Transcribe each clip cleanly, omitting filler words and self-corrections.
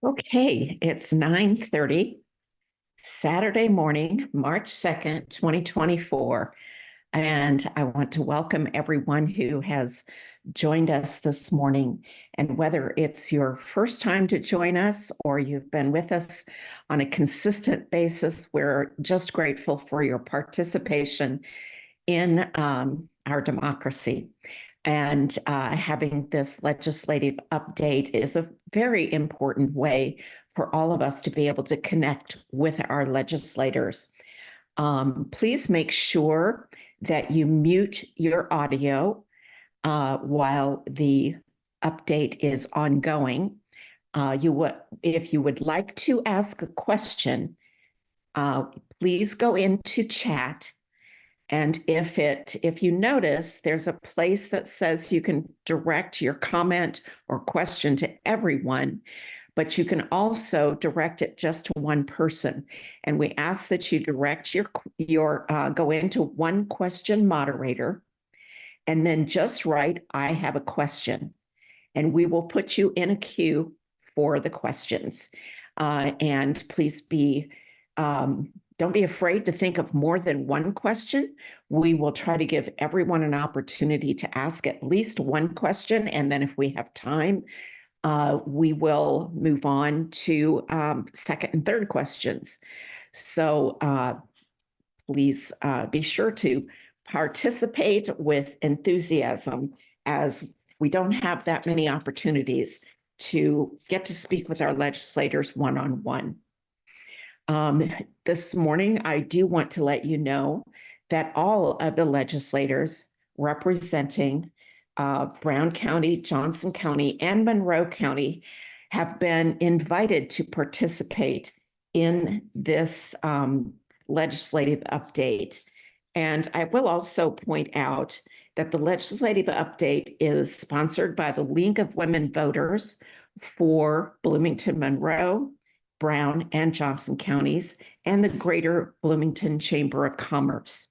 Okay, it's 9:30, Saturday morning, March 2nd, 2024. And I want to welcome everyone who has joined us this morning. And whether it's your first time to join us or you've been with us on a consistent basis, we're just grateful for your participation in our democracy. And having this legislative update is a very important way for all of us to be able to connect with our legislators. Please make sure that you mute your audio while the update is ongoing. If you would like to ask a question, please go into chat. And if you notice, there's a place that says you can direct your comment or question to everyone, but you can also direct it just to one person. And we ask that you direct your go into one question moderator, and then just write, "I have a question," and we will put you in a queue for the questions. And please don't be afraid to think of more than one question. We will try to give everyone an opportunity to ask at least one question. And then if we have time, we will move on to second and third questions. So please be sure to participate with enthusiasm, as we don't have that many opportunities to get to speak with our legislators one-on-one. This morning, I do want to let you know that all of the legislators representing Brown County, Johnson County, and Monroe County have been invited to participate in this legislative update. And I will also point out that the legislative update is sponsored by the League of Women Voters for Bloomington, Monroe, Brown, and Johnson counties, and the Greater Bloomington Chamber of Commerce.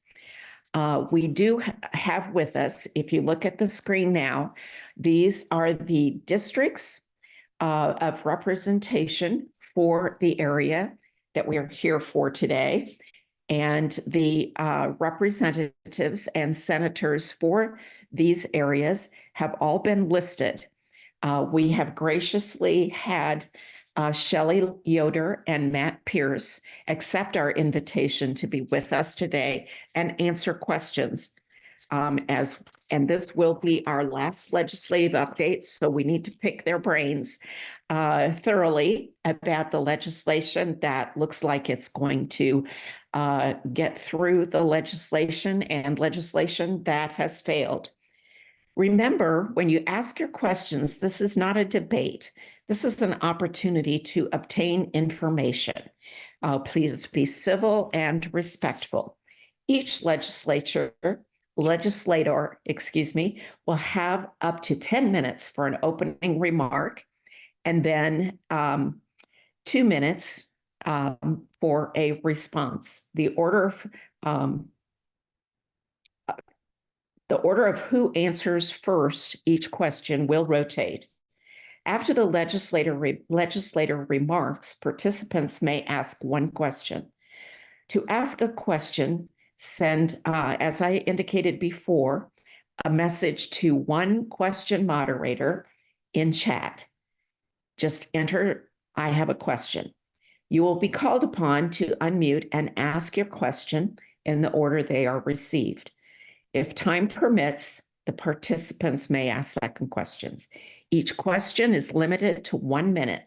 We do have with us, if you look at the screen now, these are the districts of representation for the area that we are here for today. And the representatives and senators for these areas have all been listed. We have graciously had Shelley Yoder and Matt Pierce accept our invitation to be with us today and answer questions. And this will be our last legislative update, so we need to pick their brains thoroughly about the legislation that looks like it's going to get through the legislation and legislation that has failed. Remember, when you ask your questions, this is not a debate. This is an opportunity to obtain information. Please be civil and respectful. Each legislator, will have up to 10 minutes for an opening remark, and then 2 minutes for a response. The order of who answers first each question will rotate. After the legislator remarks, participants may ask one question. To ask a question, send, as I indicated before, a message to one question moderator in chat. Just enter, "I have a question." You will be called upon to unmute and ask your question in the order they are received. If time permits, the participants may ask second questions. Each question is limited to 1 minute.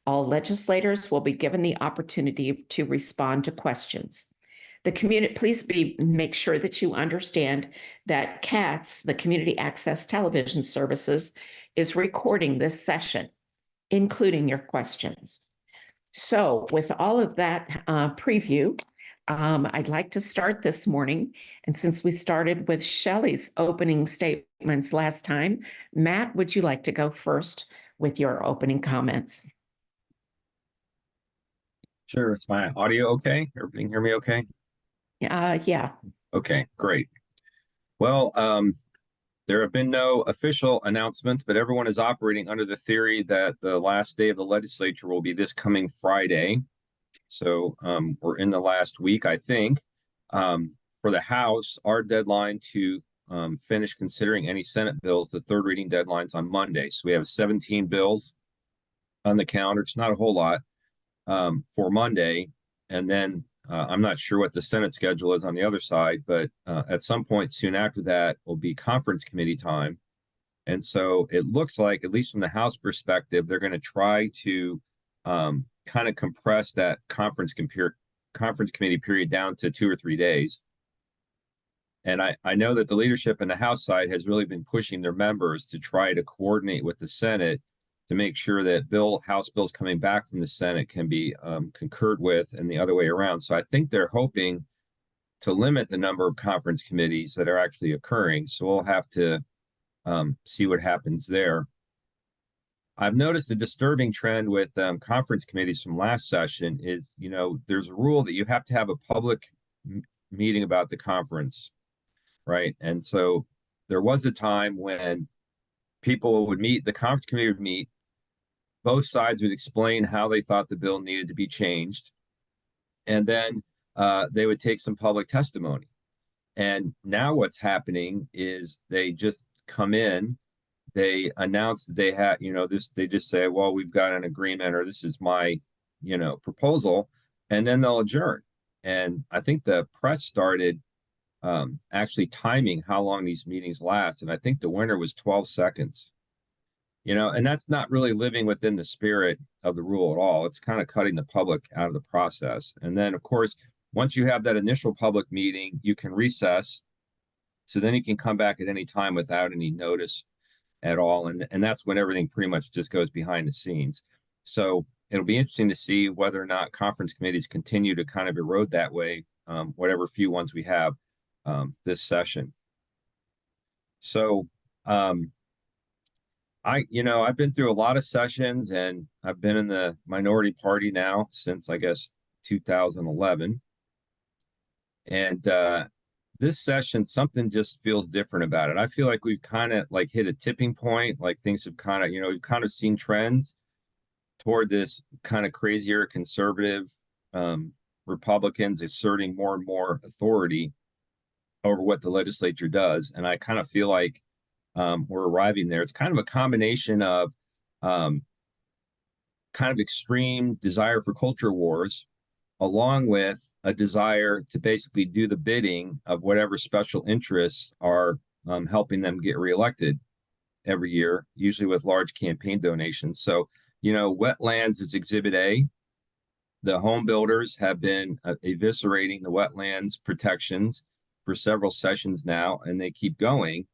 All legislators will be given the opportunity to respond to questions. The community, please make sure that you understand that CATS, the Community Access Television Services, is recording this session, including your questions. So with all of that preview, I'd like to start this morning. And since we started with Shelley's opening statements last time, Matt, would you like to go first with your opening comments? Sure. Is my audio okay? Everybody can hear me okay? Yeah. Okay, great. Well, There have been no official announcements, but everyone is operating under the theory that the last day of the legislature will be this coming Friday. So we're in the last week, I think. For the House, our deadline to finish considering any Senate bills, the third reading deadline's on Monday. So we have 17 bills on the calendar. It's not a whole lot for Monday. And then I'm not sure what the Senate schedule is on the other side, but at some point soon after that will be conference committee time. And so it looks like, at least from the House perspective, they're going to try to kind of compress that conference committee period down to 2 or 3 days. And I know that the leadership in the House side has really been pushing their members to try to coordinate with the Senate to make sure that House bills coming back from the Senate can be concurred with and the other way around. So I think they're hoping to limit the number of conference committees that are actually occurring. So we'll have to see what happens there. I've noticed a disturbing trend with conference committees from last session is, there's a rule that you have to have a public meeting about the conference, right? And so there was a time when people would meet, the conference committee would meet, both sides would explain how they thought the bill needed to be changed, and then they would take some public testimony. And now what's happening is they just come in, they announce that they had, they just say, well, we've got an agreement, or this is my, proposal, and then they'll adjourn. And I think the press started actually timing how long these meetings last. And I think the winner was 12 seconds, and that's not really living within the spirit of the rule at all. It's kind of cutting the public out of the process. And then, of course, once you have that initial public meeting, you can recess. So then you can come back at any time without any notice at all. And that's when everything pretty much just goes behind the scenes. So it'll be interesting to see whether or not conference committees continue to kind of erode that way, whatever few ones we have this session. So I've been through a lot of sessions, and I've been in the minority party now since, I guess, 2011. And this session, something just feels different about it. I feel like we've kind of like hit a tipping point, like things have kind of, we've kind of seen trends toward this kind of crazier conservative Republicans asserting more and more authority over what the legislature does. And I kind of feel like we're arriving there. It's kind of a combination of kind of extreme desire for culture wars, along with a desire to basically do the bidding of whatever special interests are helping them get reelected every year, usually with large campaign donations. So, wetlands is Exhibit A. The home builders have been eviscerating the wetlands protections for several sessions now, and they keep going.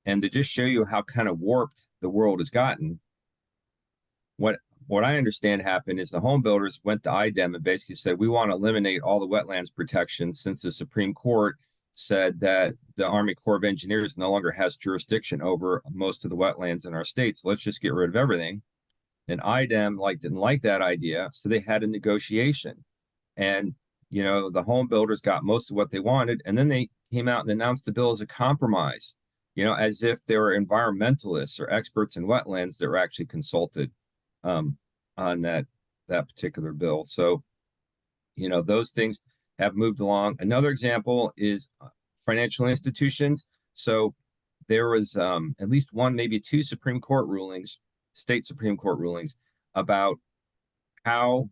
And to just show you how kind of warped the world has gotten, what I understand happened is the home builders went to IDEM and basically said, we want to eliminate all the wetlands protections since the Supreme Court said that the Army Corps of Engineers no longer has jurisdiction over most of the wetlands in our states. Let's just get rid of everything. And IDEM didn't like that idea, so they had a negotiation. And, the home builders got most of what they wanted, and then they came out and announced the bill as a compromise, as if they were environmentalists or experts in wetlands that were actually consulted on that particular bill. So, those things have moved along. Another example is financial institutions. So there was at least one, maybe two Supreme Court rulings, state Supreme Court rulings, about how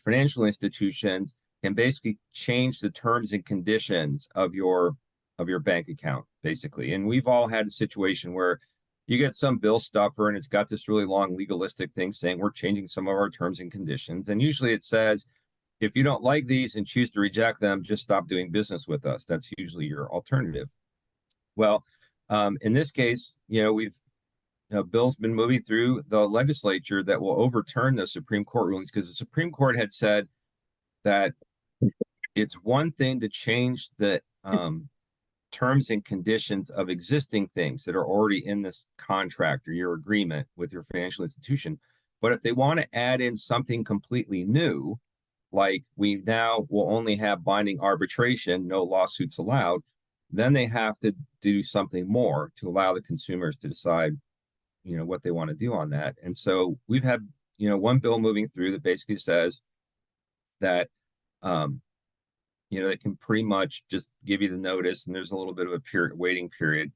financial institutions can basically change the terms and conditions of your bank account, basically. And we've all had a situation where you get some bill stuffer and it's got this really long legalistic thing saying we're changing some of our terms and conditions. And usually it says, if you don't like these and choose to reject them, just stop doing business with us. That's usually your alternative. Well, in this case, bill's been moving through the legislature that will overturn the Supreme Court rulings, because the Supreme Court had said that it's one thing to change the terms and conditions of existing things that are already in this contract or your agreement with your financial institution. But if they want to add in something completely new, like we now will only have binding arbitration, no lawsuits allowed, then they have to do something more to allow the consumers to decide, what they want to do on that. And so we've had, one bill moving through that basically says that, they can pretty much just give you the notice, and there's a little bit of a waiting period,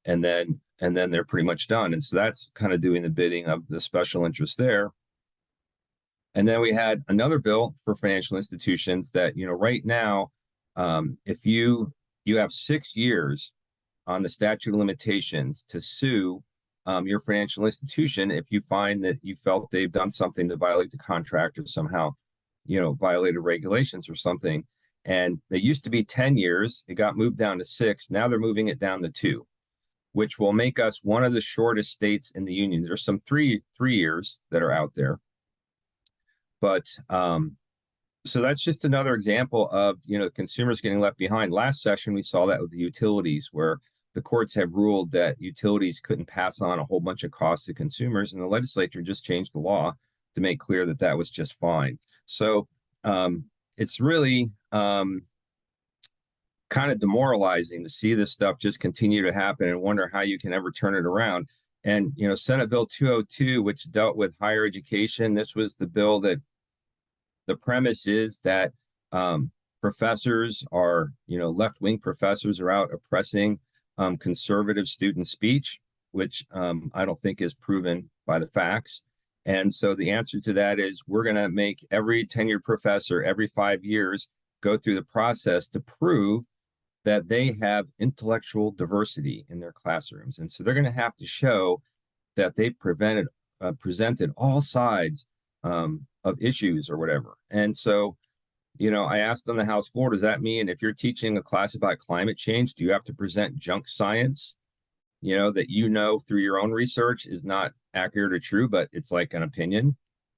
and then they're pretty much done. And so that's kind of doing the bidding of the special interest there. And then we had another bill for financial institutions that, right now, if you have 6 years on the statute of limitations to sue your financial institution if you find that you felt they've done something to violate the contract or somehow, violated regulations or something. And they used to be 10 years. It got moved down to 6. Now they're moving it down to 2, which will make us one of the shortest states in the union. There's some three years that are out there. But so that's just another example of, consumers getting left behind. Last session, we saw that with the utilities, where the courts have ruled that utilities couldn't pass on a whole bunch of costs to consumers, and the legislature just changed the law to make clear that that was just fine. So it's really kind of demoralizing to see this stuff just continue to happen and wonder how you can ever turn it around. And, Senate Bill 202, which dealt with higher education, this was the bill that the premise is that professors are, left-wing professors are out oppressing conservative student speech, which I don't think is proven by the facts. And so the answer to that is we're going to make every tenured professor every 5 years go through the process to prove that they have intellectual diversity in their classrooms. And so they're going to have to show that they've presented all sides of issues or whatever. And so, I asked on the House floor, does that mean if you're teaching a class about climate change, do you have to present junk science, that through your own research is not accurate or true, but it's like an opinion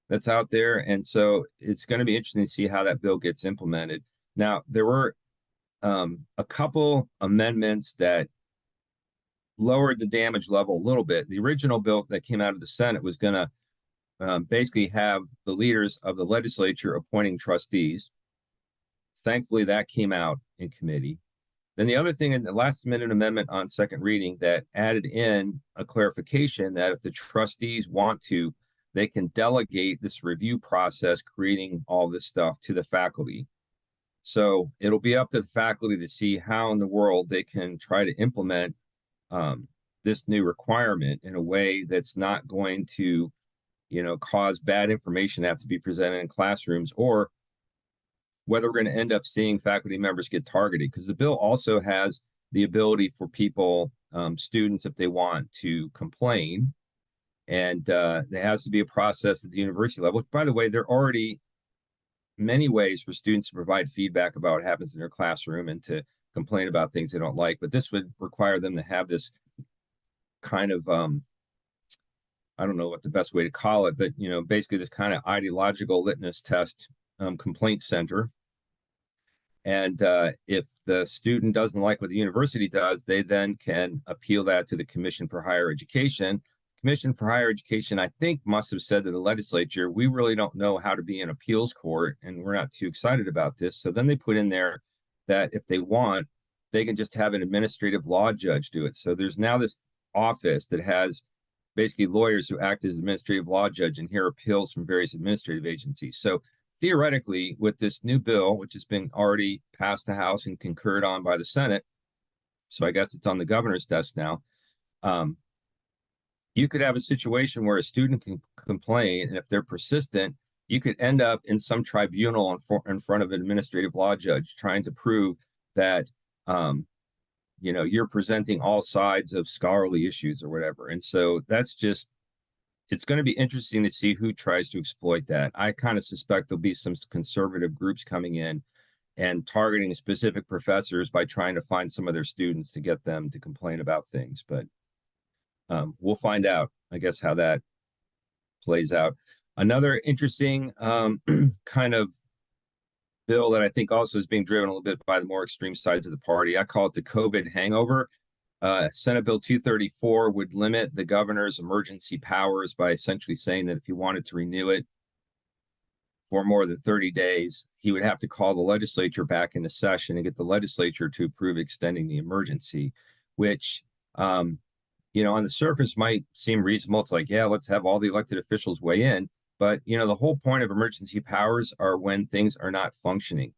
that's out there? And so it's going to be interesting to see how that bill gets implemented. Now, there were a couple amendments that lowered the damage level a little bit. The original bill that came out of the Senate was going to basically have the leaders of the legislature appointing trustees. Thankfully, that came out in committee. Then the other thing in the last minute amendment on second reading that added in a clarification that if the trustees want to, they can delegate this review process, creating all this stuff to the faculty. So it'll be up to the faculty to see how in the world they can try to implement this new requirement in a way that's not going to, cause bad information to have to be presented in classrooms, or whether we're going to end up seeing faculty members get targeted. Because the bill also has the ability for people, students, if they want to complain. And there has to be a process at the university level, which, by the way, there are already many ways for students to provide feedback about what happens in their classroom and to complain about things they don't like. But this would require them to have this kind of, I don't know what the best way to call it, but, basically this kind of ideological litmus test complaint center. And if the student doesn't like what the university does, they then can appeal that to the Commission for Higher Education. Commission for Higher Education, I think, must have said to the legislature, we really don't know how to be an appeals court, and we're not too excited about this. So then they put in there that if they want, they can just have an administrative law judge do it. So there's now this office that has basically lawyers who act as administrative law judge and hear appeals from various administrative agencies. So theoretically, with this new bill, which has been already passed the House and concurred on by the Senate, so I guess it's on the governor's desk now, you could have a situation where a student can complain, and if they're persistent, you could end up in some tribunal in front of an administrative law judge trying to prove that you're presenting all sides of scholarly issues or whatever. And so that's just, it's going to be interesting to see who tries to exploit that. I kind of suspect there'll be some conservative groups coming in and targeting specific professors by trying to find some of their students to get them to complain about things. But we'll find out, I guess, how that plays out. Another interesting kind of bill that I think also is being driven a little bit by the more extreme sides of the party. I call it the COVID hangover. Senate Bill 234 would limit the governor's emergency powers by essentially saying that if he wanted to renew it for more than 30 days, he would have to call the legislature back into session and get the legislature to approve extending the emergency, which, on the surface might seem reasonable. It's like, yeah, let's have all the elected officials weigh in. But, the whole point of emergency powers are when things are not functioning,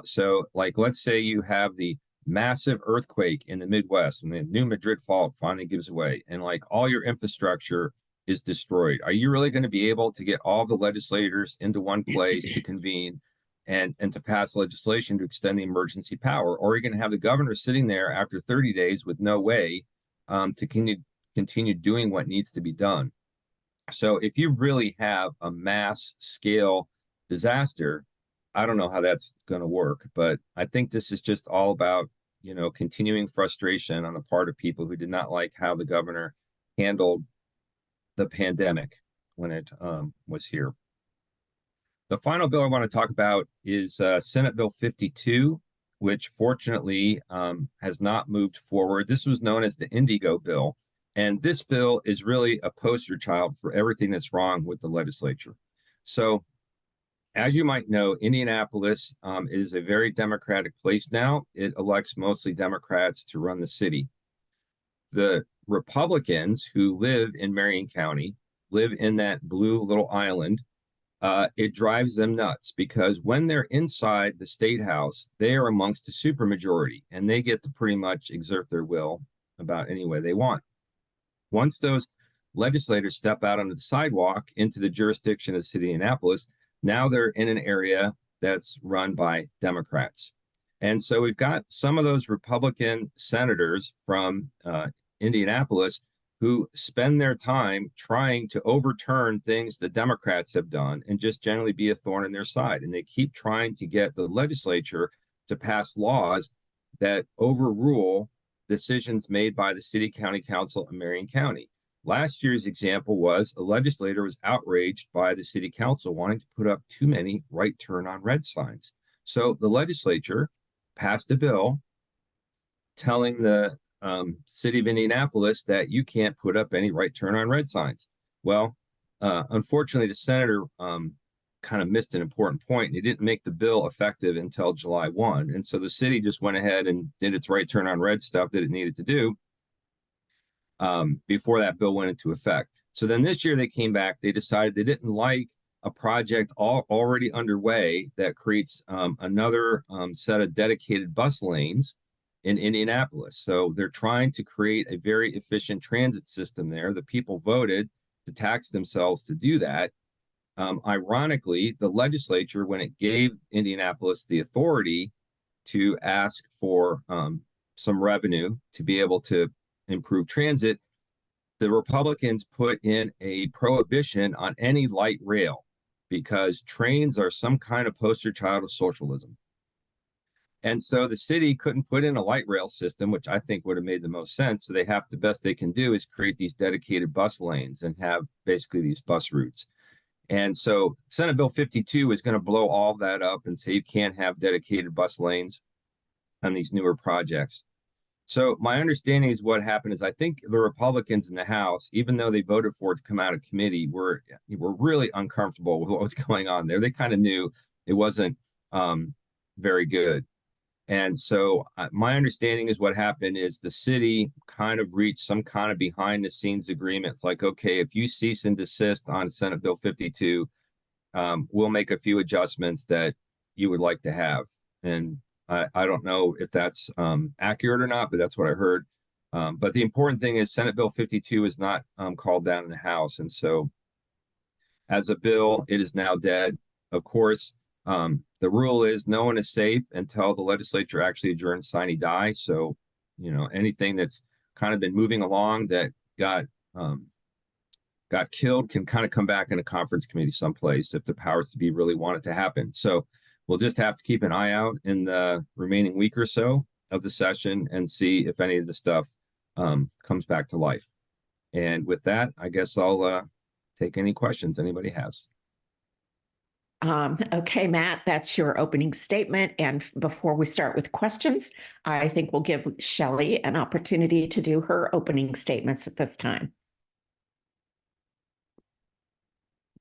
so like, let's say you have the massive earthquake in the Midwest and the new Madrid fault finally gives way and like all your infrastructure is destroyed. Are you really going to be able to get all the legislators into one place to convene and to pass legislation to extend the emergency power? Or are you going to have the governor sitting there after 30 days with no way to continue doing what needs to be done? So if you really have a mass scale disaster, I don't know how that's going to work, but I think this is just all about, continuing frustration on the part of people who did not like how the governor handled the pandemic when it was here. The final bill I want to talk about is Senate Bill 52, which fortunately has not moved forward. This was known as the Indigo Bill. And this bill is really a poster child for everything that's wrong with the legislature. So as you might know, Indianapolis is a very Democratic place now. It elects mostly Democrats to run the city. The Republicans who live in Marion County live in that blue little island. It drives them nuts because when they're inside the state house, they are amongst the supermajority and they get to pretty much exert their will about any way they want. Once those legislators step out onto the sidewalk into the jurisdiction of the city of Indianapolis, now they're in an area that's run by Democrats. And so we've got some of those Republican senators from Indianapolis who spend their time trying to overturn things the Democrats have done and just generally be a thorn in their side. And they keep trying to get the legislature to pass laws that overrule decisions made by the city county council in Marion County. Last year's example was a legislator was outraged by the city council wanting to put up too many right turn on red signs. So the legislature passed a bill telling the city of Indianapolis that you can't put up any right turn on red signs. Well, unfortunately, the senator kind of missed an important point, and he didn't make the bill effective until July 1. And so the city just went ahead and did its right turn on red stuff that it needed to do before that bill went into effect. So then this year they came back, they decided they didn't like a project already underway that creates another set of dedicated bus lanes in Indianapolis. So they're trying to create a very efficient transit system there. The people voted to tax themselves to do that. Ironically, the legislature, when it gave Indianapolis the authority to ask for some revenue to be able to improve transit, the Republicans put in a prohibition on any light rail because trains are some kind of poster child of socialism. And so the city couldn't put in a light rail system, which I think would have made the most sense. So the best they can do is create these dedicated bus lanes and have basically these bus routes. And so Senate Bill 52 is going to blow all that up and say you can't have dedicated bus lanes on these newer projects. So my understanding is what happened is I think the Republicans in the House, even though they voted for it to come out of committee, were really uncomfortable with what was going on there. They kind of knew it wasn't very good. And so my understanding is what happened is the city kind of reached some kind of behind the scenes agreement. It's like, okay, if you cease and desist on Senate Bill 52, we'll make a few adjustments that you would like to have. And I don't know if that's accurate or not, but that's what I heard. But the important thing is Senate Bill 52 is not called down in the House. And so as a bill, it is now dead. Of course, the rule is no one is safe until the legislature actually adjourns sine die. So, anything that's kind of been moving along that got killed can kind of come back in a conference committee someplace if the powers to be really want it to happen. So we'll just have to keep an eye out in the remaining week or so of the session and see if any of the stuff comes back to life. And with that, I guess I'll take any questions anybody has. Okay, Matt, that's your opening statement. And before we start with questions, I think we'll give Shelley an opportunity to do her opening statements at this time.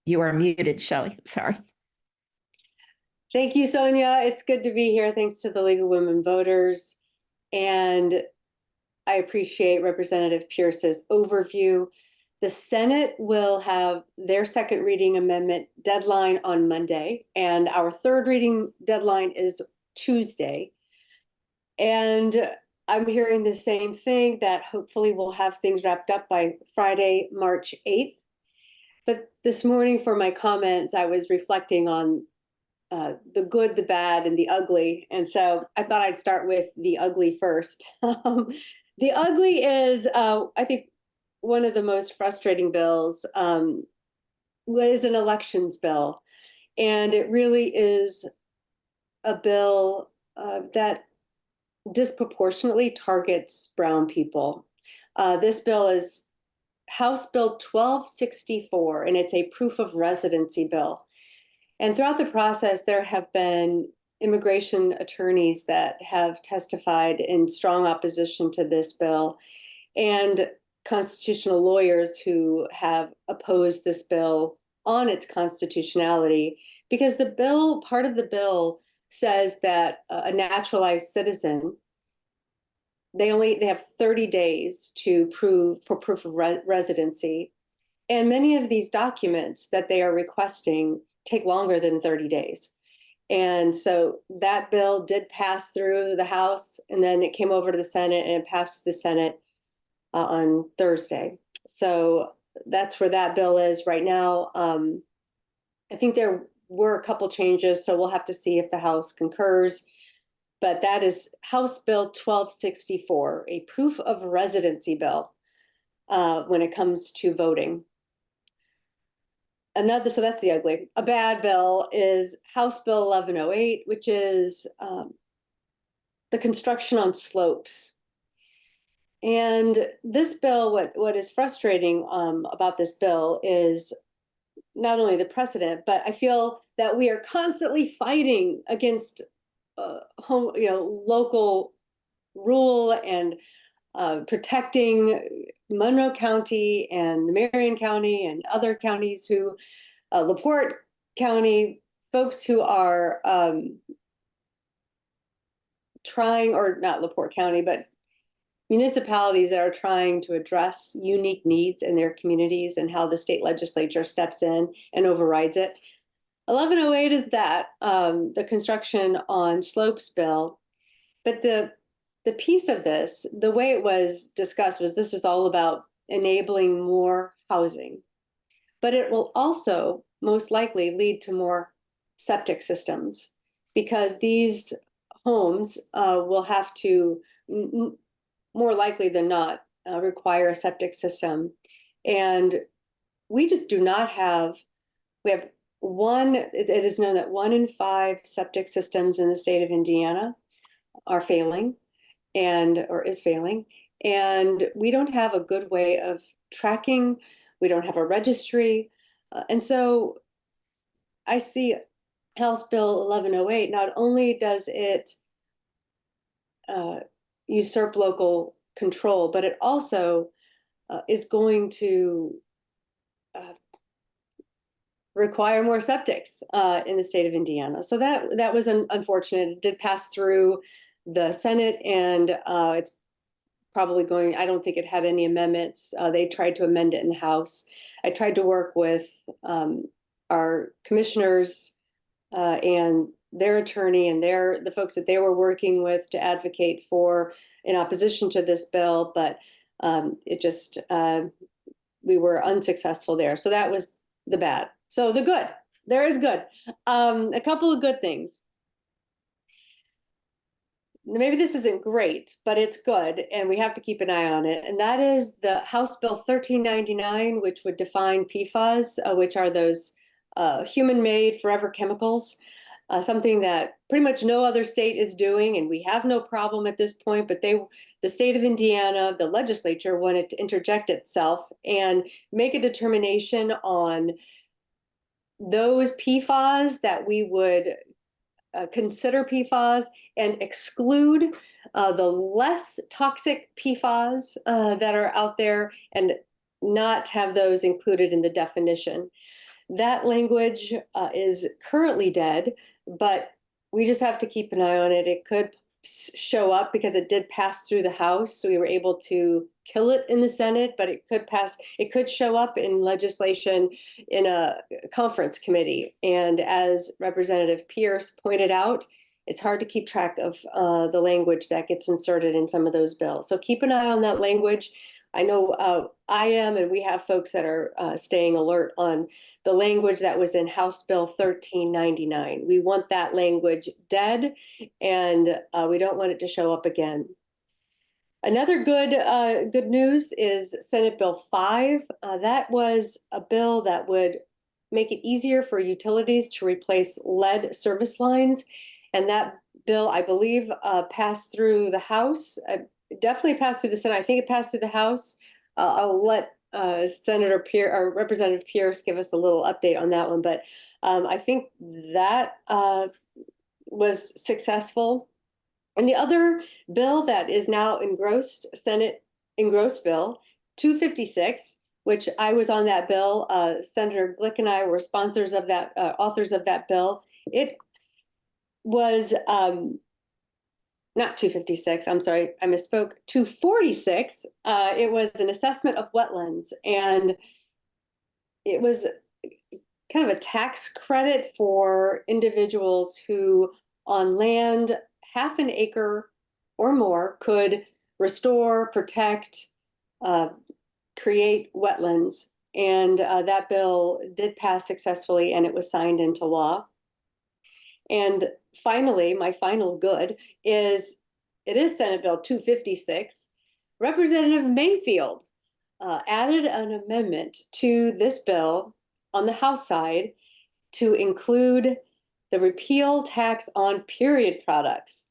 You are muted, Shelley. Sorry. Thank you, Sonia. It's good to be here. Thanks to the League of Women Voters. And I appreciate Representative Pierce's overview. The Senate will have their second reading amendment deadline on Monday, and our third reading deadline is Tuesday. And I'm hearing the same thing, that hopefully we'll have things wrapped up by Friday, March 8th. But this morning for my comments, I was reflecting on the good, the bad, and the ugly. And so I thought I'd start with the ugly first. The ugly is, I think, one of the most frustrating bills was an elections bill. And it really is a bill that disproportionately targets brown people. This bill is House Bill 1264, and it's a proof of residency bill. And throughout the process, there have been immigration attorneys that have testified in strong opposition to this bill, and constitutional lawyers who have opposed this bill on its constitutionality, because the bill, part of the bill says that a naturalized citizen, they have 30 days to prove proof of residency. And many of these documents that they are requesting take longer than 30 days. And so that bill did pass through the House, and then it came over to the Senate, and it passed the Senate on Thursday. So that's where that bill is right now. I think there were a couple changes, so we'll have to see if the House concurs. But that is House Bill 1264, a proof of residency bill when it comes to voting. So that's the ugly. A bad bill is House Bill 1108, which is the construction on slopes. And this bill, what is frustrating about this bill is not only the precedent, but I feel that we are constantly fighting against local rule and protecting Monroe County and Marion County and other counties who, LaPorte County, folks who are trying, or not LaPorte County, but municipalities that are trying to address unique needs in their communities, and how the state legislature steps in and overrides it. 1108 is that, the construction on slopes bill. But the piece of this, the way it was discussed, was this is all about enabling more housing. But it will also most likely lead to more septic systems, because these homes will have to, more likely than not, require a septic system. And we just do not have, we have it is known that 1 in 5 septic systems in the state of Indiana are failing, or is failing. And we don't have a good way of tracking. We don't have a registry. And so I see House Bill 1108, not only does it usurp local control, but it also is going to require more septics in the state of Indiana. So that was unfortunate. It did pass through the Senate, and it's probably going, I don't think it had any amendments. They tried to amend it in the House. I tried to work with our commissioners and their attorney and the folks that they were working with to advocate for in opposition to this bill, but it just, we were unsuccessful there. So that was the bad. So the good, there is good. A couple of good things. Maybe this isn't great, but it's good, and we have to keep an eye on it. And that is the House Bill 1399, which would define PFAS, which are those human-made forever chemicals, something that pretty much no other state is doing, and we have no problem at this point. But the state of Indiana, the legislature, wanted to interject itself and make a determination on those PFAS that we would consider PFAS, and exclude the less toxic PFAS that are out there, and not have those included in the definition. That language is currently dead. but we just have to keep an eye on it. It could show up because it did pass through the House, so we were able to kill it in the Senate, but it could show up in legislation in a conference committee. And as Representative Pierce pointed out, it's hard to keep track of the language that gets inserted in some of those bills. So keep an eye on that language. I know I am, and we have folks that are staying alert on the language that was in House Bill 1399. We want that language dead, and we don't want it to show up again. Another good news is Senate Bill 5. That was a bill that would make it easier for utilities to replace lead service lines. And that bill, I believe, passed through the House. Definitely passed through the Senate. I think it passed through the House. I'll let Senator Pierce or Representative Pierce give us a little update on that one. But I think that was successful. And the other bill that is now engrossed, Senate engrossed bill 256, which I was on that bill. Senator Glick and I were sponsors of that, authors of that bill. It was not 256, I'm sorry, I misspoke, 246. It was an assessment of wetlands, and it was kind of a tax credit for individuals who on land half an acre or more could restore, protect, create wetlands. And that bill did pass successfully, and it was signed into law. And finally, my final good is, it is Senate Bill 256. Representative Mayfield added an amendment to this bill on the House side to include the repeal tax on period products.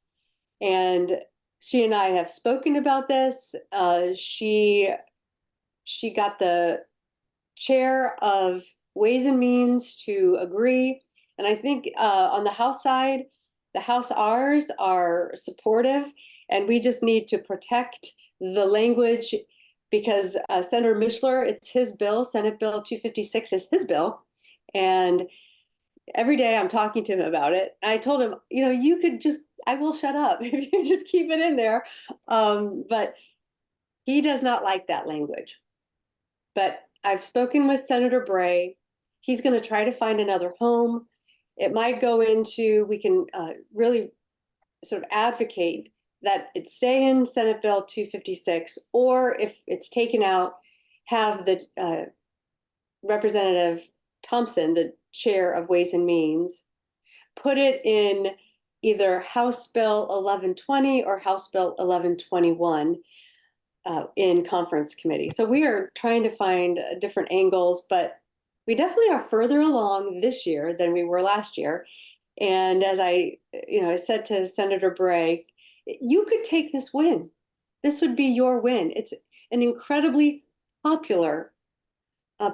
And she and I have spoken about this. She got the chair of Ways and Means to agree. And I think on the House side, the House R's are supportive, and we just need to protect the language because Senator Mishler, it's his bill. Senate Bill 256 is his bill. And every day I'm talking to him about it. And I told him, you know, you could just, I will shut up if you just keep it in there. But he does not like that language. But I've spoken with Senator Bray. He's going to try to find another home. It might go into, we can really sort of advocate that it stay in Senate Bill 256, or if it's taken out, have the Representative Thompson, the chair of Ways and Means, put it in either House Bill 1120 or House Bill 1121 in conference committee. So we are trying to find different angles, but we definitely are further along this year than we were last year. And as I said to Senator Bray, you could take this win. This would be your win. It's an incredibly popular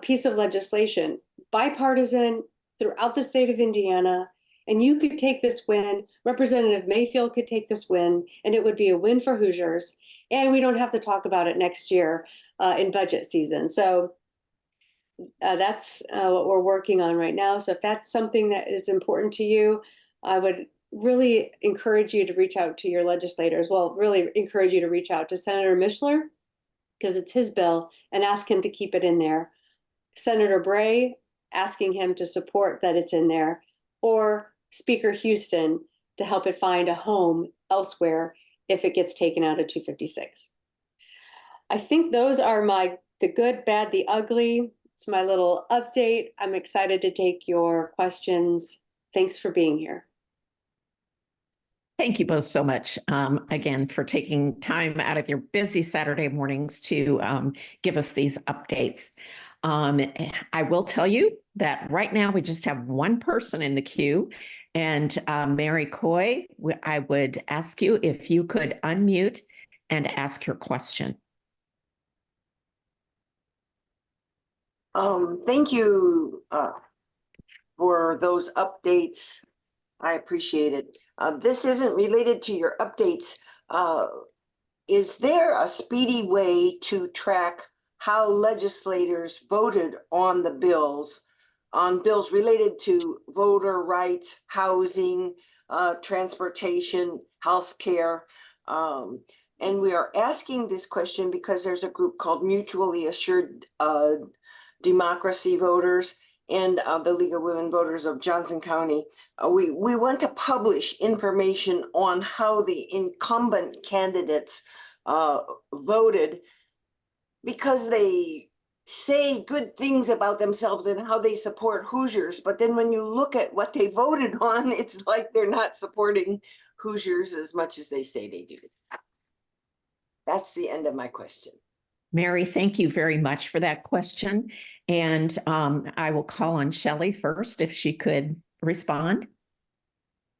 piece of legislation, bipartisan throughout the state of Indiana. And you could take this win. Representative Mayfield could take this win, and it would be a win for Hoosiers. And we don't have to talk about it next year in budget season. So that's what we're working on right now. So if that's something that is important to you, I would really encourage you to reach out to your legislators. Well, really encourage you to reach out to Senator Mishler, because it's his bill, and ask him to keep it in there. Senator Bray, asking him to support that it's in there, or Speaker Houston to help it find a home elsewhere if it gets taken out of 256. I think those are the good, bad, the ugly. It's my little update. I'm excited to take your questions. Thanks for being here. Thank you both so much again for taking time out of your busy Saturday mornings to give us these updates. I will tell you that right now we just have one person in the queue, and Mary Coy, I would ask you if you could unmute and ask your question. Thank you for those updates. I appreciate it. This isn't related to your updates. Is there a speedy way to track how legislators voted on the bills on bills related to voter rights, housing, transportation, healthcare. And we are asking this question because there's a group called Mutually Assured Democracy Voters and the League of Women Voters of Johnson County. We want to publish information on how the incumbent candidates voted, because they say good things about themselves and how they support Hoosiers. But then when you look at what they voted on, it's like they're not supporting Hoosiers as much as they say they do. That's the end of my question. Mary, thank you very much for that question. And I will call on Shelley first if she could respond.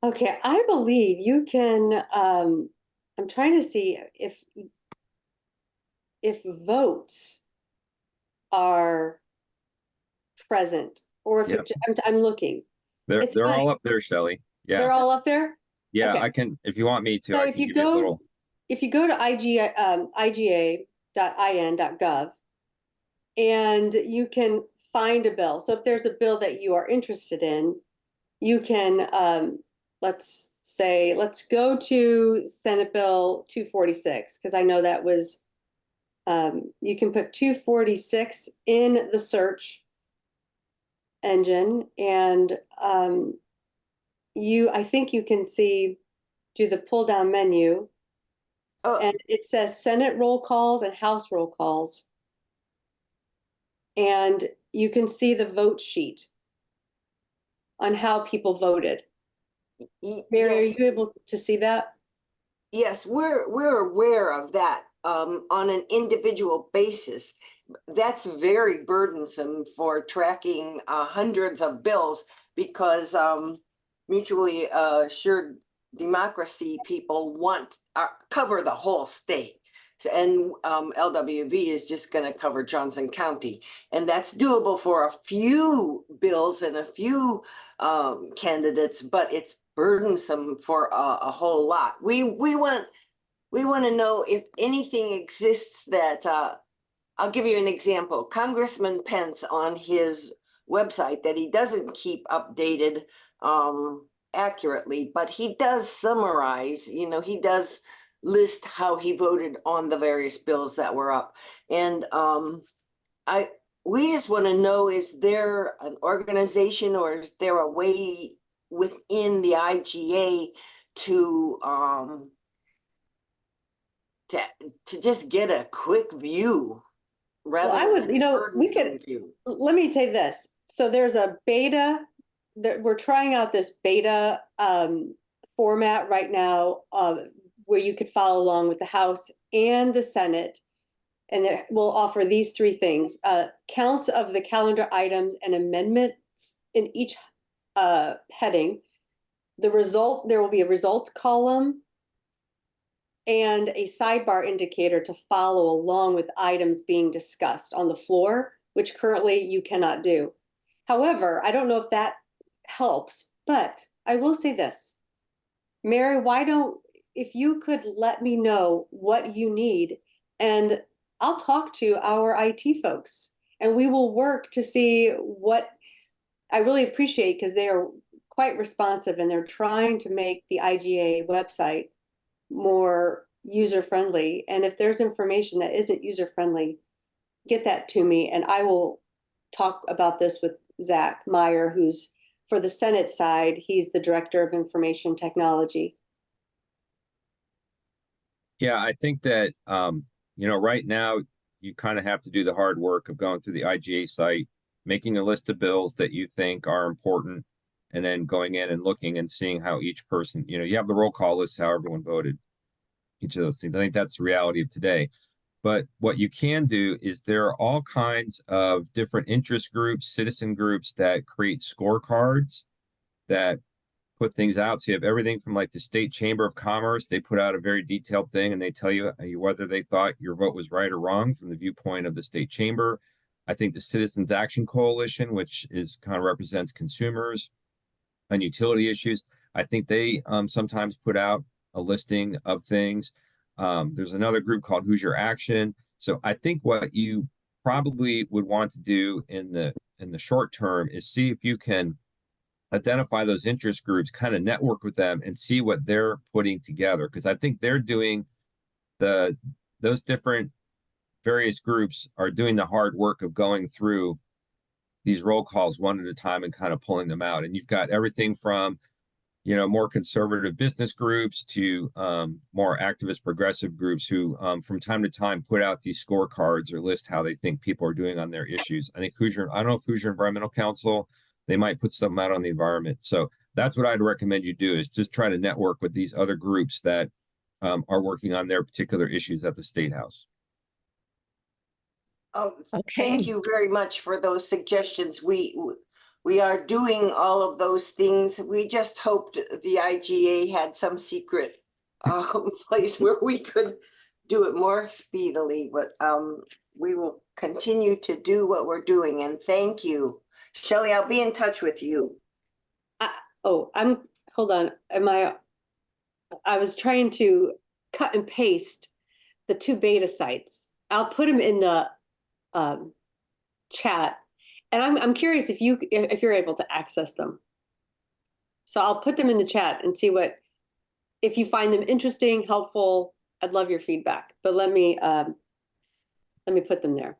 Okay, I believe you can, I'm trying to see if votes are present, or if Yep. I'm looking. They're It's they're funny. all up there, Shelley. Yeah. They're all up there? Yeah, Okay. I can, if you want me to, So I if can you give you a go, little. if you go to iga.in.gov, and you can find a bill. So if there's a bill that you are interested in, you can, let's go to Senate Bill 246, because I know that was, you can put 246 in the search engine, and I think you can do the pull down menu, and it says Senate roll calls and House roll calls. And you can see the vote sheet on how people voted. Mary, Yes. are you able to see that? Yes, we're aware of that on an individual basis. That's very burdensome for tracking hundreds of bills, because mutually assured democracy people want cover the whole state. And LWV is just going to cover Johnson County, and that's doable for a few bills and a few candidates, but it's burdensome for a whole lot. We want to know if anything exists that I'll give you an example. Congressman Pence, on his website that he doesn't keep updated accurately, but he does summarize, he does list how he voted on the various bills that were up. And we just want to know, is there an organization, or is there a way within the IGA to just get a quick view rather Well, I would, than we could, view? let me say this. So there's a beta that we're trying out, this beta format right now, where you could follow along with the House and the Senate. And it will offer these three things: counts of the calendar items and amendments in each heading. There will be a results column and a sidebar indicator to follow along with items being discussed on the floor, which currently you cannot do. However, I don't know if that helps, but I will say this. Mary, if you could let me know what you need, and I'll talk to our IT folks, and we will work to see what I really appreciate, because they are quite responsive, and they're trying to make the IGA website more user-friendly. And if there's information that isn't user-friendly, get that to me, and I will talk about this with Zach Meyer, who's, for the Senate side, he's the Director of Information Technology. Yeah, I think that, right now you kind of have to do the hard work of going through the IGA site, making a list of bills that you think are important, and then going in and looking and seeing how each person, you have the roll call list, how everyone voted, each of those things. I think that's the reality of today. But what you can do is there are all kinds of different interest groups, citizen groups that create scorecards that put things out. So you have everything from like the State Chamber of Commerce. They put out a very detailed thing, and they tell you whether they thought your vote was right or wrong from the viewpoint of the state chamber. I think the Citizens Action Coalition, which kind of represents consumers on utility issues, I think they sometimes put out a listing of things. There's another group called Hoosier Action. So I think what you probably would want to do in in the short term is see if you can identify those interest groups, kind of network with them and see what they're putting together. Because I think they're doing those different various groups are doing the hard work of going through these roll calls one at a time and kind of pulling them out. And you've got everything from, more conservative business groups to more activist progressive groups who from time to time put out these scorecards or list how they think people are doing on their issues. I think I don't know if Hoosier Environmental Council, they might put something out on the environment. So that's what I'd recommend you do, is just try to network with these other groups that are working on their particular issues at the State House. Oh, Okay. thank you very much for those suggestions. We are doing all of those things. We just hoped the IGA had some secret place where we could do it more speedily, but we will continue to do what we're doing, and thank you. Shelley, I'll be in touch with you. Hold on. I was trying to cut and paste the 2 beta sites. I'll put them in the chat, and I'm curious if you're able to access them. So I'll put them in the chat and see if you find them interesting, helpful. I'd love your feedback, but let me put them there.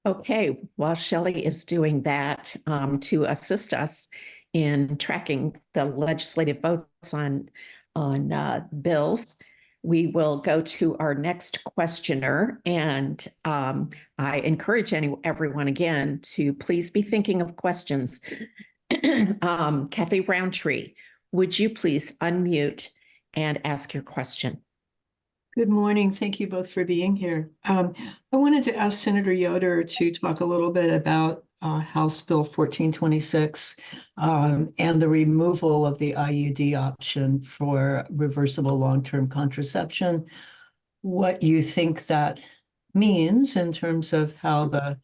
Okay, while Shelley is doing that to assist us in tracking the legislative votes on bills, we will go to our next questioner. And I encourage everyone again to please be thinking of questions. Kathy Roundtree, would you please unmute and ask your question? Good morning. Thank you both for being here. I wanted to ask Senator Yoder to talk a little bit about House Bill 1426 and the removal of the IUD option for reversible long-term contraception. What you think that means in terms of how the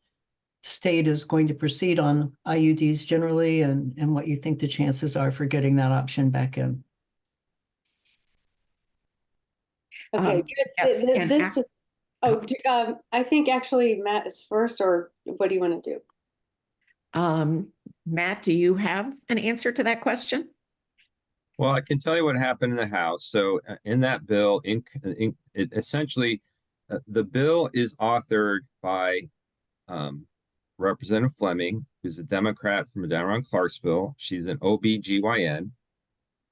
state is going to proceed on IUDs generally, and what you think the chances are for getting that option back in. Okay, Yes, I think actually Matt is first, or what do you want to do? Matt, do you have an answer to that question? Well, I can tell you what happened in the House. So in that bill, it essentially, the bill is authored by Representative Fleming, who's a Democrat from down around Clarksville. She's an OBGYN.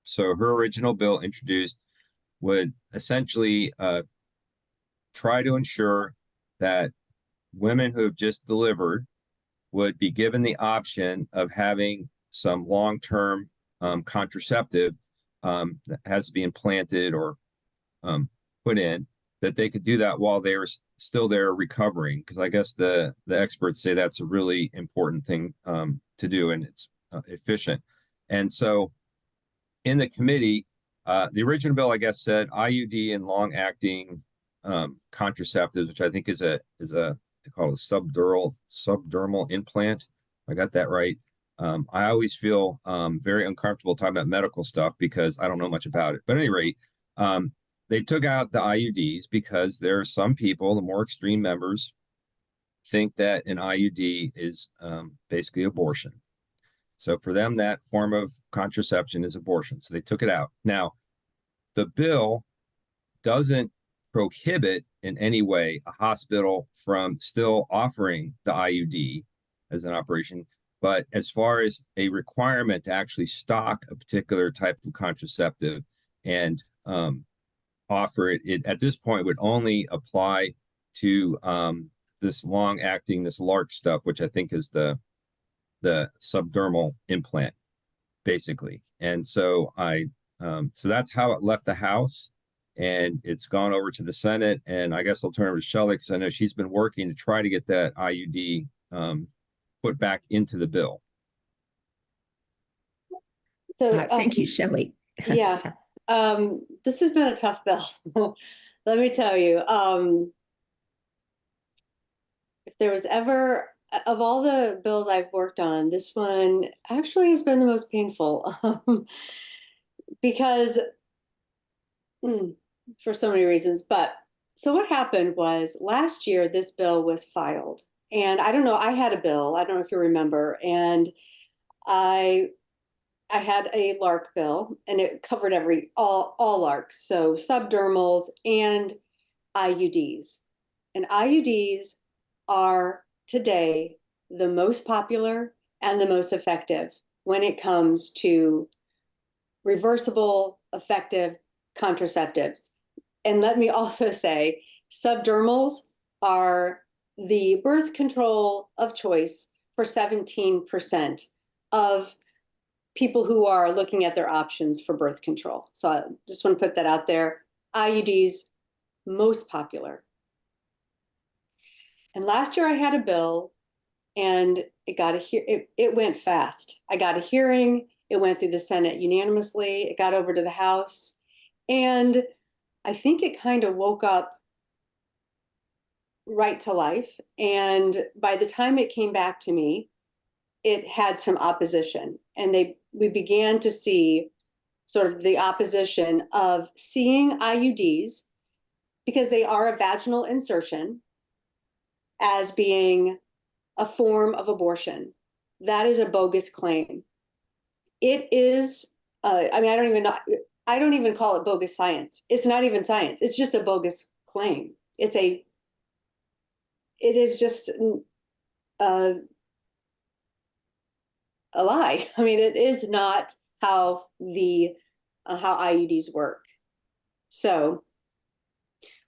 So her original bill introduced would essentially try to ensure that women who have just delivered would be given the option of having some long-term contraceptive that has to be implanted or put in, that they could do that while they're still there recovering. Because I guess the experts say that's a really important thing to do, and it's efficient. And so in the committee, the original bill, I guess, said IUD and long-acting contraceptives, which I think is they call it a subdermal implant. I got that right. I always feel very uncomfortable talking about medical stuff because I don't know much about it. But at any rate, they took out the IUDs because there are some people, the more extreme members, think that an IUD is basically abortion. So for them, that form of contraception is abortion. So they took it out. Now, the bill doesn't prohibit in any way a hospital from still offering the IUD as an operation. But as far as a requirement to actually stock a particular type of contraceptive and offer it, it at this point would only apply to this long-acting, this LARC stuff, which I think is the subdermal implant, basically. And so so that's how it left the House, and it's gone over to the Senate. And I guess I'll turn over to Shelley because I know she's been working to try to get that IUD put back into the bill. So thank you, Shelley. Yeah, this has been a tough bill. Let me tell you, if there was ever, of all the bills I've worked on, this one actually has been the most painful because for so many reasons. But so what happened was last year, this bill was filed And I don't know, I had a bill, I don't know if you remember, and I had a LARC bill, and it covered all LARCs, so subdermals and IUDs. And IUDs are today the most popular and the most effective when it comes to reversible, effective contraceptives. And let me also say, subdermals are the birth control of choice for 17% of people who are looking at their options for birth control. So I just want to put that out there. IUDs, most popular. And last year I had a bill, and it went fast. I got a hearing, it went through the Senate unanimously, it got over to the House, and I think it kind of woke up right to life. And by the time it came back to me, it had some opposition, and we began to see sort of the opposition of seeing IUDs, because they are a vaginal insertion, as being a form of abortion. That is a bogus claim. It is, I mean, I don't even call it bogus science. It's not even science. It's just a bogus claim. It is just a lie. I mean, it is not how how IUDs work. So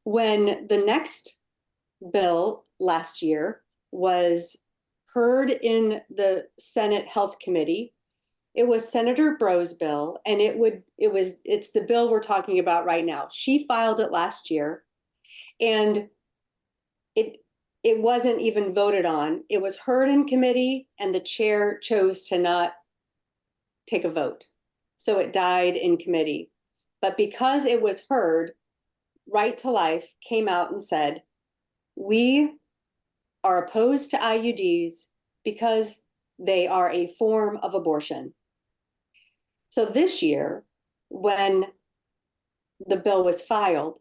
when the next bill last year was heard in the Senate Health Committee, it was Senator Bro's bill, and it's the bill we're talking about right now. She filed it last year, and it wasn't even voted on. It was heard in committee, and the chair chose to not take a vote. So it died in committee. But because it was heard, Right to Life came out and said, we are opposed to IUDs because they are a form of abortion. So this year, when the bill was filed,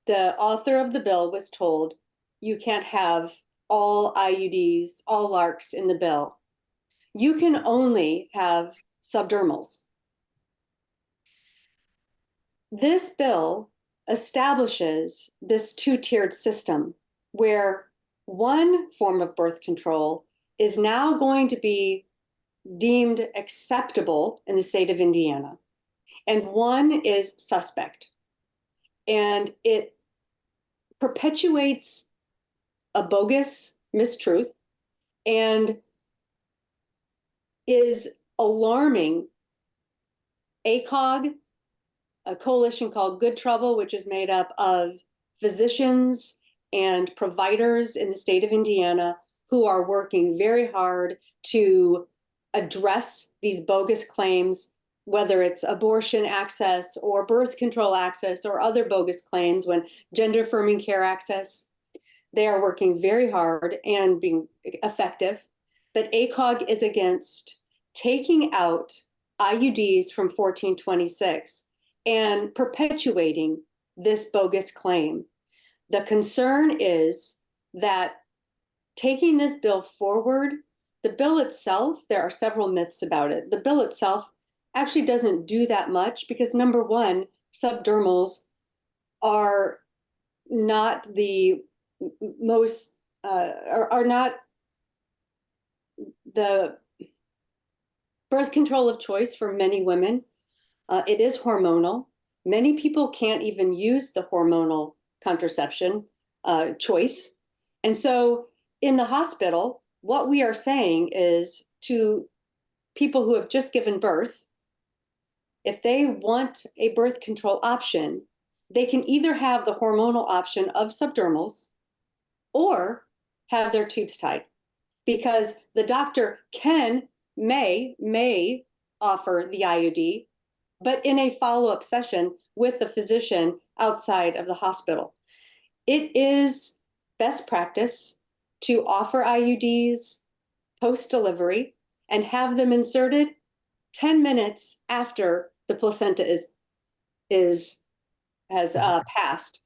the author of the bill was told, you can't have all IUDs, all LARCs in the bill. You can only have subdermals. This bill establishes this two-tiered system where one form of birth control is now going to be deemed acceptable in the state of Indiana, and one is suspect. And it perpetuates a bogus mistruth and is alarming ACOG, a coalition called Good Trouble, which is made up of physicians and providers in the state of Indiana who are working very hard to address these bogus claims, whether it's abortion access or birth control access or other bogus claims, when gender affirming care access. They are working very hard and being effective, but ACOG is against taking out IUDs from 1426 and perpetuating this bogus claim. The concern is that taking this bill forward, the bill itself, there are several myths about it. The bill itself actually doesn't do that much because, number one, subdermals are not the most, are not the birth control of choice for many women. It is hormonal. Many people can't even use the hormonal contraception choice. And so in the hospital, what we are saying is to people who have just given birth, if they want a birth control option, they can either have the hormonal option of subdermals or have their tubes tied, because the doctor may offer the IUD, but in a follow-up session with the physician outside of the hospital. It is best practice to offer IUDs post-delivery and have them inserted 10 minutes after the placenta has passed.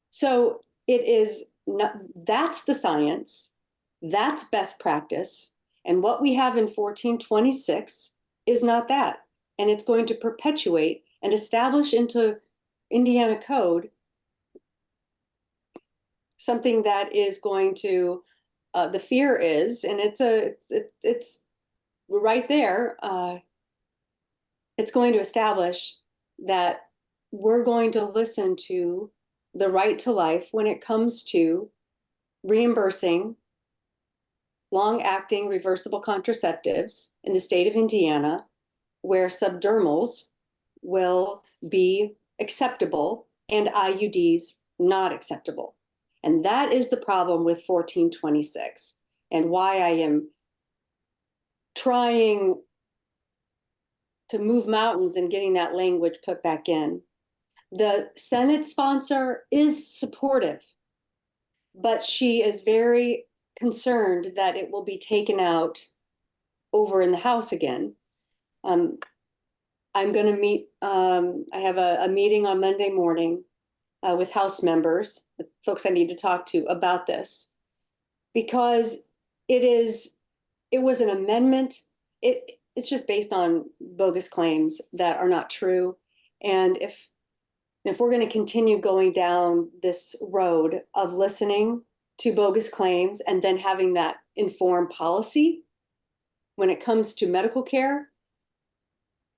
So it is that's the science, that's best practice. And what we have in 1426 is not that. And it's going to perpetuate and establish into Indiana code something that is going to, the fear is, and it's right there, it's going to establish that we're going to listen to the right to life when it comes to reimbursing long-acting reversible contraceptives in the state of Indiana, where subdermals will be acceptable and IUDs not acceptable. And that is the problem with 1426, and why I am trying to move mountains and getting that language put back in. The Senate sponsor is supportive, but she is very concerned that it will be taken out over in the House again. I'm going to meet, I have a meeting on Monday morning with House members, the folks I need to talk to about this, because it was an amendment. It's just based on bogus claims that are not true. And if we're going to continue going down this road of listening to bogus claims and then having that inform policy when it comes to medical care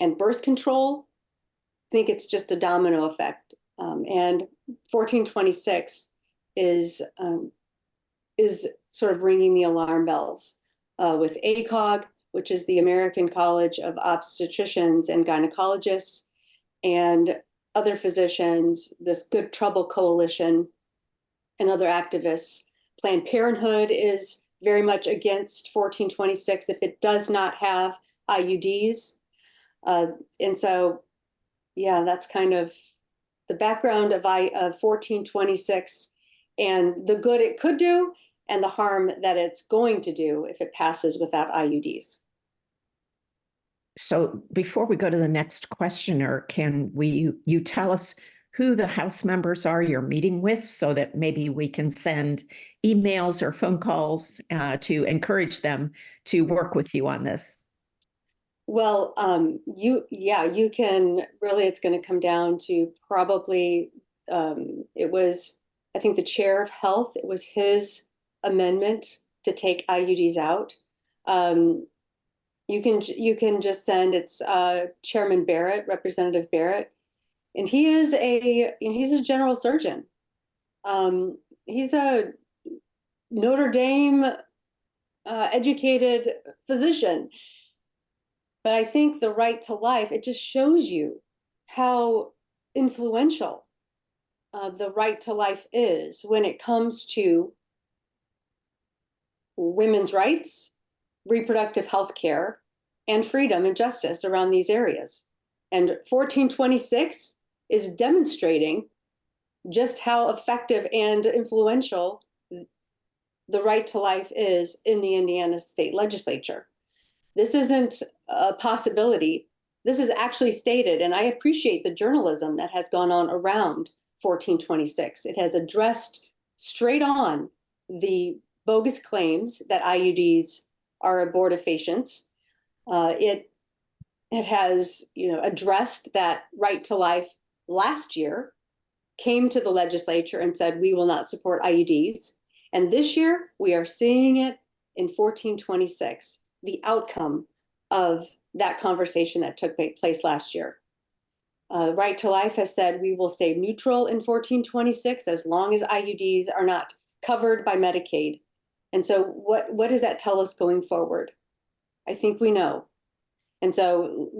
and birth control, I think it's just a domino effect. And 1426 is sort of ringing the alarm bells with ACOG, which is the American College of Obstetricians and Gynecologists, and other physicians, this Good Trouble Coalition, and other activists. Planned Parenthood is very much against 1426 if it does not have IUDs. And so, yeah, that's kind of the background of 1426 and the good it could do and the harm that it's going to do if it passes without IUDs. So before we go to the next questioner, can you tell us who the House members are you're meeting with so that maybe we can send emails or phone calls to encourage them to work with you on this? Well, you can really, it's going to come down to probably, it was, I think the chair of health, it was his amendment to take IUDs out. You can just send, it's Chairman Barrett, Representative Barrett, and he's a general surgeon. He's a Notre Dame educated physician. But I think the right to life, it just shows you how influential the right to life is when it comes to women's rights, reproductive health care, and freedom and justice around these areas. And 1426 is demonstrating just how effective and influential the right to life is in the Indiana state legislature. This isn't a possibility. This is actually stated, and I appreciate the journalism that has gone on around 1426. It has addressed straight on the bogus claims that IUDs are abortifacients. It has, addressed that right to life last year, came to the legislature and said, we will not support IUDs. And this year, we are seeing it in 1426. The outcome of that conversation that took place last year. Right to Life has said we will stay neutral in 1426 as long as IUDs are not covered by Medicaid. And so what does that tell us going forward? I think we know. And so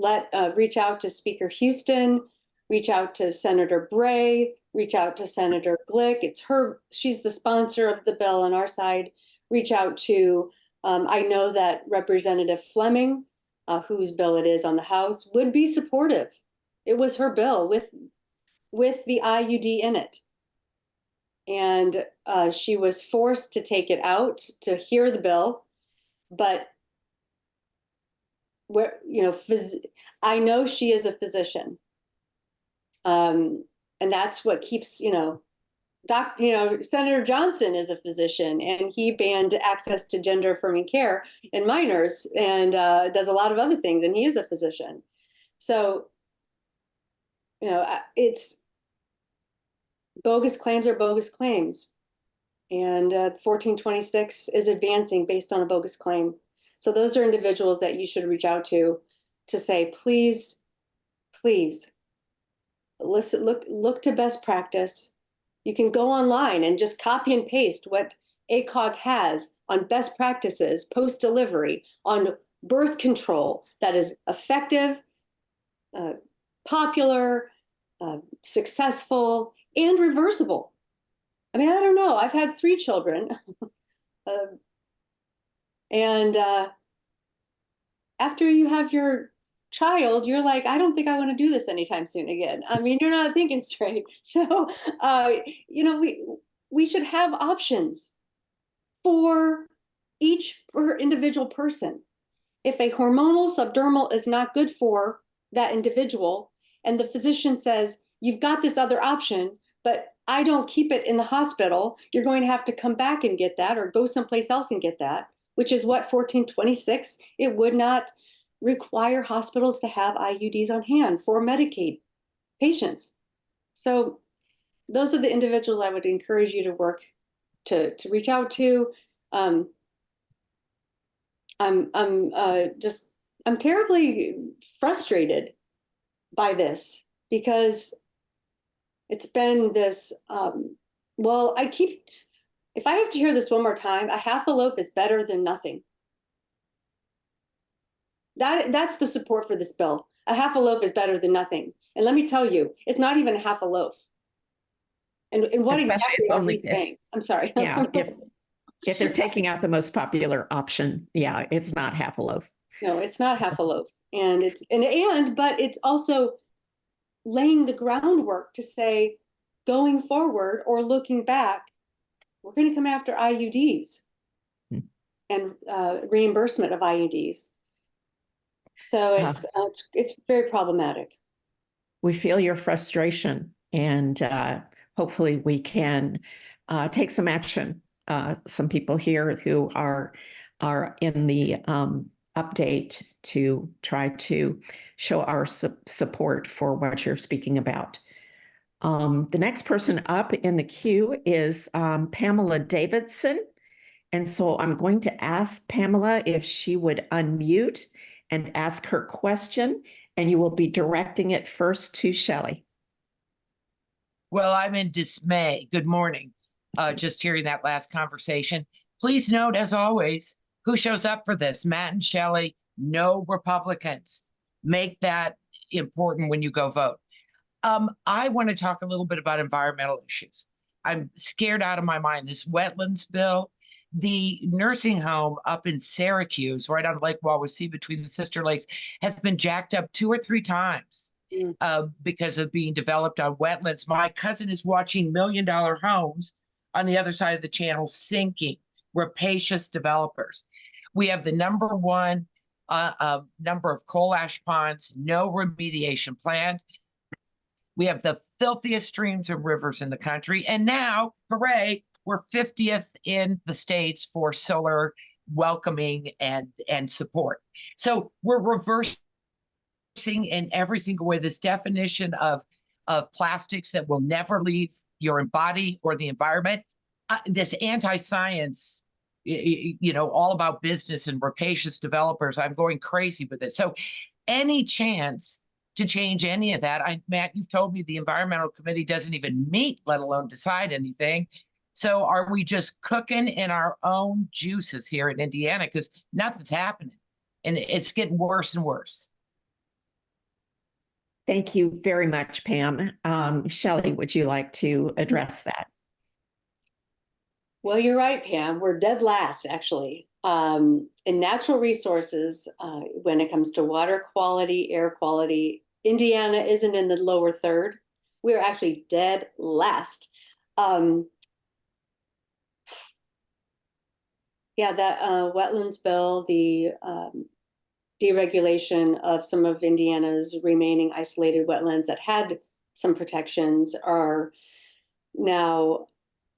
reach out to Speaker Houston, reach out to Senator Bray, reach out to Senator Glick. She's the sponsor of the bill on our side. Reach out to I know that Representative Fleming, whose bill it is on the House, would be supportive. It was her bill with the IUD in it. And she was forced to take it out to hear the bill. But I know she is a physician. And that's what keeps, Senator Johnson is a physician, and he banned access to gender affirming care in minors, and does a lot of other things, and he is a physician. So, it's bogus claims are bogus claims, and 1426 is advancing based on a bogus claim. So those are individuals that you should reach out to say, please, please listen, look to best practice. You can go online and just copy and paste what ACOG has on best practices post-delivery on birth control that is effective, popular, successful, and reversible. I mean, I don't know. I've had 3 children. And after you have your child, you're like, I don't think I want to do this anytime soon again. I mean, you're not thinking straight. So, we should have options for each individual person. If a hormonal subdermal is not good for that individual, and the physician says, you've got this other option, but I don't keep it in the hospital, you're going to have to come back and get that or go someplace else and get that, which is what 1426, it would not require hospitals to have IUDs on hand for Medicaid patients. So those are the individuals I would encourage you to work to reach out to. I'm terribly frustrated by this because it's been this, if I have to hear this one more time, a half a loaf is better than nothing. That's the support for this bill. A half a loaf is better than nothing. And let me tell you, it's not even half a loaf. And what exactly are we saying? I'm sorry. Yeah, if they're taking out the most popular option, yeah, it's not half a loaf. No, it's not half a loaf. And but it's also laying the groundwork to say, going forward or looking back, we're going to come after IUDs and reimbursement of IUDs. So it's very problematic. We feel your frustration, and hopefully we can take some action. Some people here who are in the update to try to show our support for what you're speaking about. The next person up in the queue is Pamela Davidson. And so I'm going to ask Pamela if she would unmute and ask her question, and you will be directing it first to Shelley. Well, I'm in dismay. Good morning. Just hearing that last conversation. Please note, as always, who shows up for this? Matt and Shelley, no Republicans. Make that important when you go vote. I want to talk a little bit about environmental issues. I'm scared out of my mind. This wetlands bill, the nursing home up in Syracuse, right on Lake Wawasee between the Sister Lakes, has been jacked up 2 or 3 times because of being developed on wetlands. My cousin is watching $1 million homes on the other side of the channel sinking. Rapacious developers. We have the #1 number of coal ash ponds, no remediation plan. We have the filthiest streams and rivers in the country. And now, hooray, we're 50th in the states for solar welcoming and support. So we're reversing in every single way this definition of plastics that will never leave your body or the environment. This anti-science, all about business and rapacious developers, I'm going crazy with it. So any chance to change any of that, Matt, you've told me the environmental committee doesn't even meet, let alone decide anything. So are we just cooking in our own juices here in Indiana? Because nothing's happening and it's getting worse and worse. Thank you very much, Pam. Shelley, would you like to address that? Well, you're right, Pam. We're dead last, actually, in natural resources when it comes to water quality, air quality. Indiana isn't in the lower third. We're actually dead last. Yeah, that wetlands bill, the deregulation of some of Indiana's remaining isolated wetlands that had some protections are now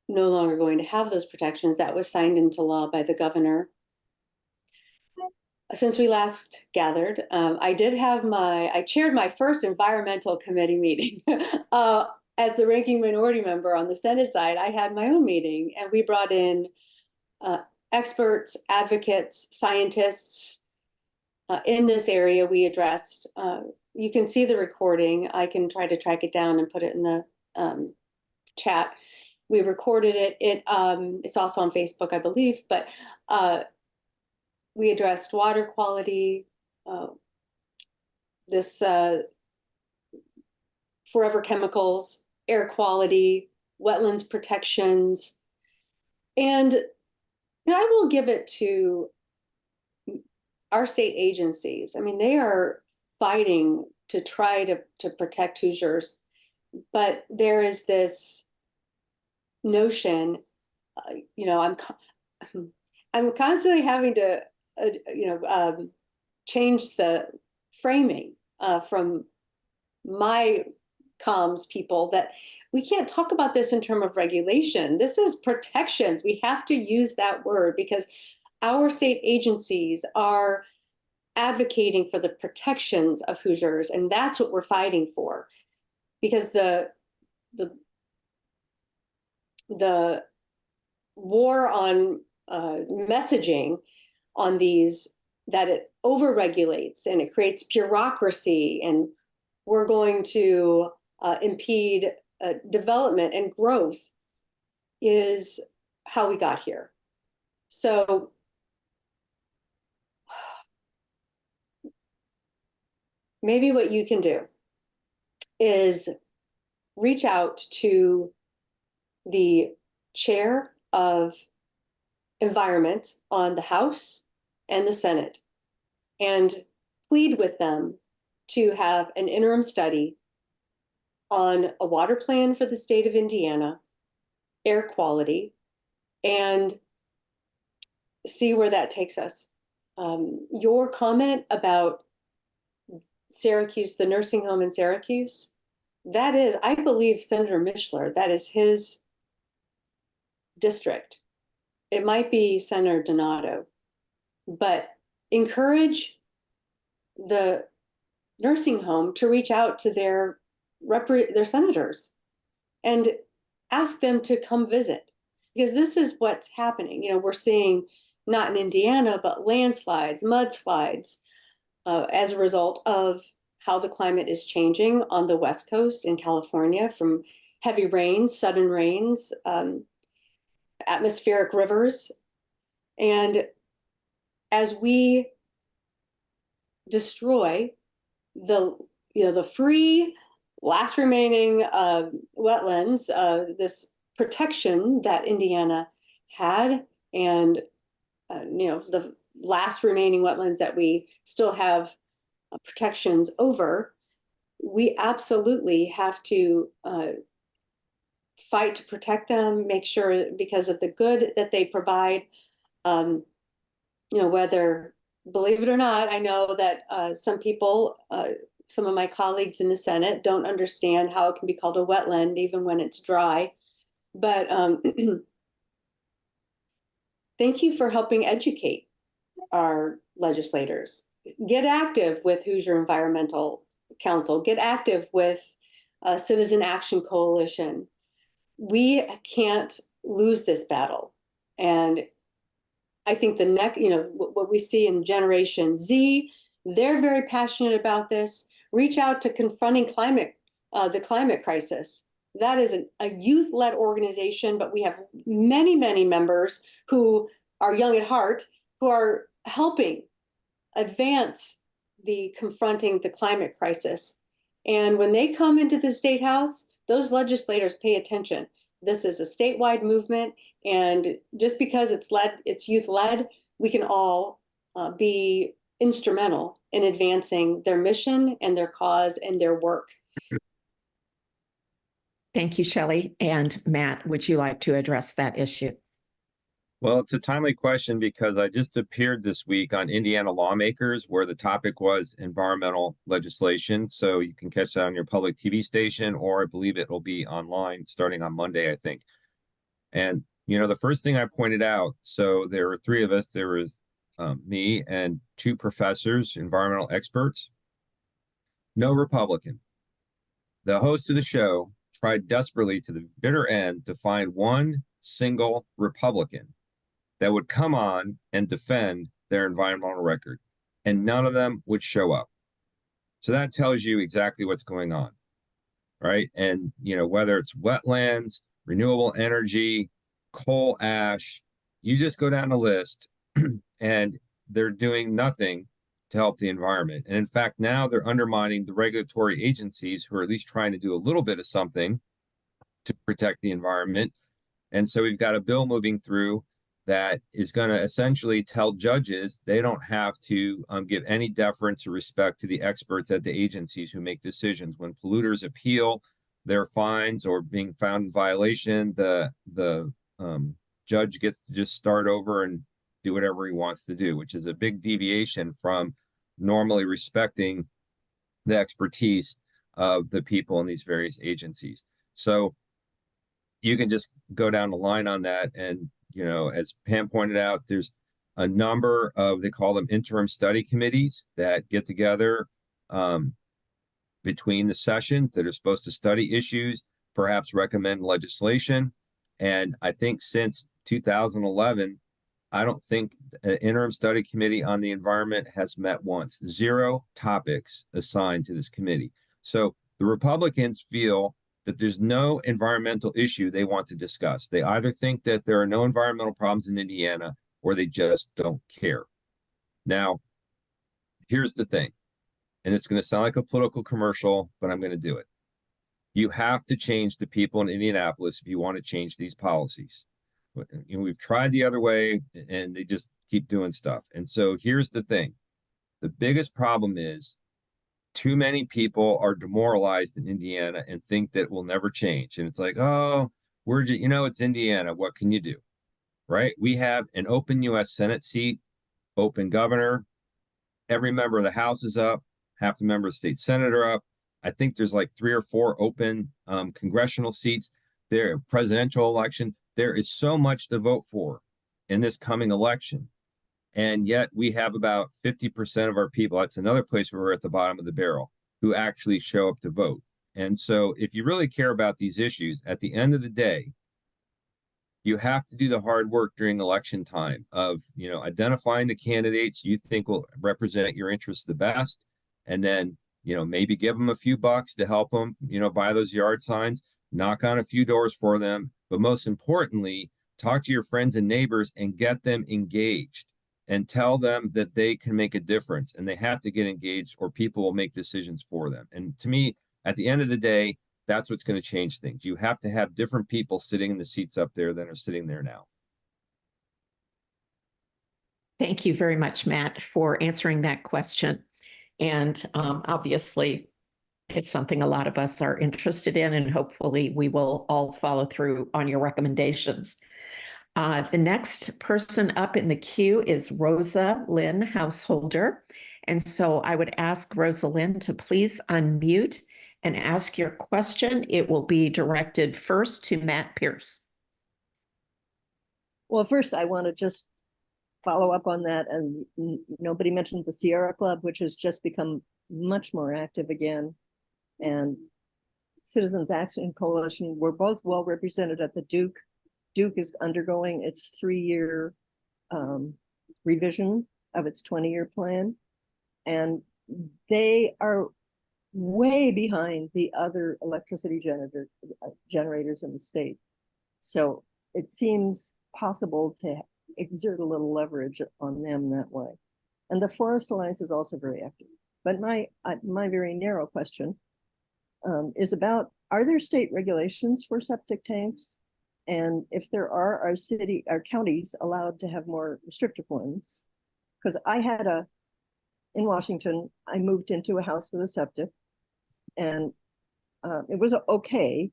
no longer going to have those protections. That was signed into law by the governor. Since we last gathered, I chaired my first environmental committee meeting. As the ranking minority member on the Senate side, I had my own meeting, and we brought in experts, advocates, scientists in this area. We addressed, you can see the recording. I can try to track it down and put it in the chat. We recorded it. It's also on Facebook, I believe, but we addressed water quality, this forever chemicals, air quality, wetlands protections. And I will give it to our state agencies. I mean, they are fighting to try to protect Hoosiers, but there is this notion, I'm constantly having to, change the framing from my comms people that we can't talk about this in terms of regulation. This is protections. We have to use that word because our state agencies are advocating for the protections of Hoosiers, and that's what we're fighting for. Because the war on messaging on these, that it overregulates and it creates bureaucracy, and we're going to impede development and growth, is how we got here. So maybe what you can do is reach out to the chair of environment on the House and the Senate and plead with them to have an interim study on a water plan for the state of Indiana, air quality, and see where that takes us. Your comment about Syracuse, the nursing home in Syracuse, that is, I believe, Senator Mishler, that is his district. It might be Senator Donato, but encourage the nursing home to reach out to their senators and ask them to come visit, because this is what's happening. We're seeing, not in Indiana, but landslides, mudslides, as a result of how the climate is changing on the West Coast in California from heavy rains, sudden rains, atmospheric rivers. And as we destroy the free last remaining wetlands, this protection that Indiana had, and the last remaining wetlands that we still have protections over, we absolutely have to fight to protect them, make sure, because of the good that they provide. Whether, believe it or not, I know that some people, some of my colleagues in the Senate, don't understand how it can be called a wetland even when it's dry. But thank you for helping educate our legislators. Get active with Hoosier Environmental Council. Get active with Citizen Action Coalition. We can't lose this battle. And I think what we see in Generation Z, they're very passionate about this. Reach out to Confronting the Climate Crisis. That is a youth-led organization, but we have many, many members who are young at heart, who are helping advance the Confronting the Climate Crisis. And when they come into the State House, those legislators pay attention. This is a statewide movement, and just because it's youth-led, we can all be instrumental in advancing their mission and their cause and their work. Thank you, Shelley. And Matt, would you like to address that issue? Well, it's a timely question because I just appeared this week on Indiana Lawmakers, where the topic was environmental legislation. So you can catch that on your public TV station, or I believe it will be online starting on Monday, I think. And, the first thing I pointed out, so there were three of us, there was me and two professors, environmental experts, no Republican. The host of the show tried desperately to the bitter end to find one single Republican that would come on and defend their environmental record, and none of them would show up. So that tells you exactly what's going on, right? And, whether it's wetlands, renewable energy, coal ash, you just go down the list and they're doing nothing to help the environment. And in fact, now they're undermining the regulatory agencies who are at least trying to do a little bit of something to protect the environment. And so we've got a bill moving through that is going to essentially tell judges they don't have to give any deference or respect to the experts at the agencies who make decisions. When polluters appeal their fines or being found in violation, the judge gets to just start over and do whatever he wants to do, which is a big deviation from normally respecting the expertise of the people in these various agencies. So you can just go down the line on that. And, as Pam pointed out, there's a number of, they call them interim study committees that get together between the sessions that are supposed to study issues, perhaps recommend legislation. And I think since 2011, I don't think an interim study committee on the environment has met once. 0 topics assigned to this committee. So the Republicans feel that there's no environmental issue they want to discuss. They either think that there are no environmental problems in Indiana or they just don't care. Now, here's the thing, and it's going to sound like a political commercial, but I'm going to do it. You have to change the people in Indianapolis if you want to change these policies. We've tried the other way and they just keep doing stuff. And so here's the thing. The biggest problem is too many people are demoralized in Indiana and think that it will never change. And it's like, oh, we're just, it's Indiana. What can you do? Right? We have an open U.S. Senate seat, open governor. Every member of the House is up. Half the member of the state Senate are up. I think there's like 3 or 4 open congressional seats. There, presidential election. There is so much to vote for in this coming election. And yet we have about 50% of our people, that's another place where we're at the bottom of the barrel, who actually show up to vote. And so if you really care about these issues, at the end of the day, you have to do the hard work during election time of, identifying the candidates you think will represent your interests the best. And then, maybe give them a few bucks to help them, buy those yard signs, knock on a few doors for them. But most importantly, talk to your friends and neighbors and get them engaged. And tell them that they can make a difference and they have to get engaged or people will make decisions for them. And to me, at the end of the day, that's what's going to change things. You have to have different people sitting in the seats up there than are sitting there now. Thank you very much, Matt, for answering that question. And obviously, it's something a lot of us are interested in, and hopefully we will all follow through on your recommendations. The next person up in the queue is Rosa Lynn Householder. And so I would ask Rosa Lynn to please unmute and ask your question. It will be directed first to Matt Pierce. Well, first I want to just follow up on that. And nobody mentioned the Sierra Club, which has just become much more active again. And Citizens Action Coalition were both well represented at the Duke. Duke is undergoing its 3-year revision of its 20-year plan. And they are way behind the other electricity generators in the state. So it seems possible to exert a little leverage on them that way. And the Forest Alliance is also very active. But my very narrow question is about, are there state regulations for septic tanks? And if there are counties allowed to have more restrictive ones? Because in Washington, I moved into a house with a septic and it was okay,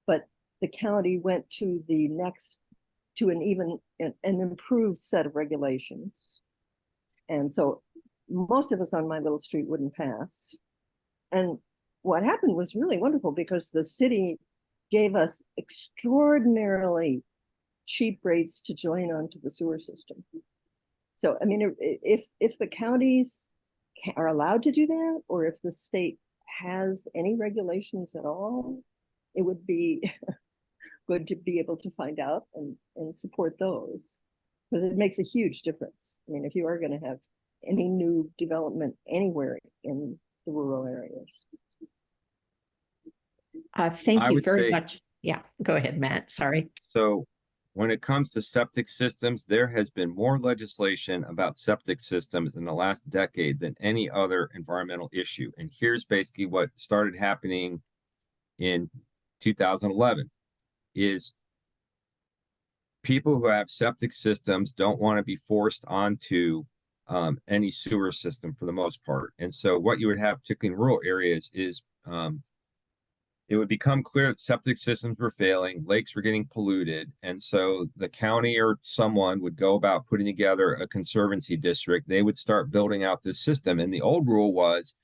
but the county went to an improved set of regulations. And so most of us on my little street wouldn't pass. And what happened was really wonderful because the city gave us extraordinarily cheap rates to join onto the sewer system. So, I mean, if the counties are allowed to do that, or if the state has any regulations at all, it would be good to be able to find out and support those, because it makes a huge difference. I mean, if you are going to have any new development anywhere in the rural areas. Thank I you would very say- much. Yeah, go ahead, Matt. Sorry. So when it comes to septic systems, there has been more legislation about septic systems in the last decade than any other environmental issue. And here's basically what started happening in 2011 is people who have septic systems don't want to be forced onto any sewer system for the most part. And so what you would have, particularly in rural areas, is it would become clear that septic systems were failing, lakes were getting polluted. And so the county or someone would go about putting together a conservancy district. They would start building out this system. And the old rule was,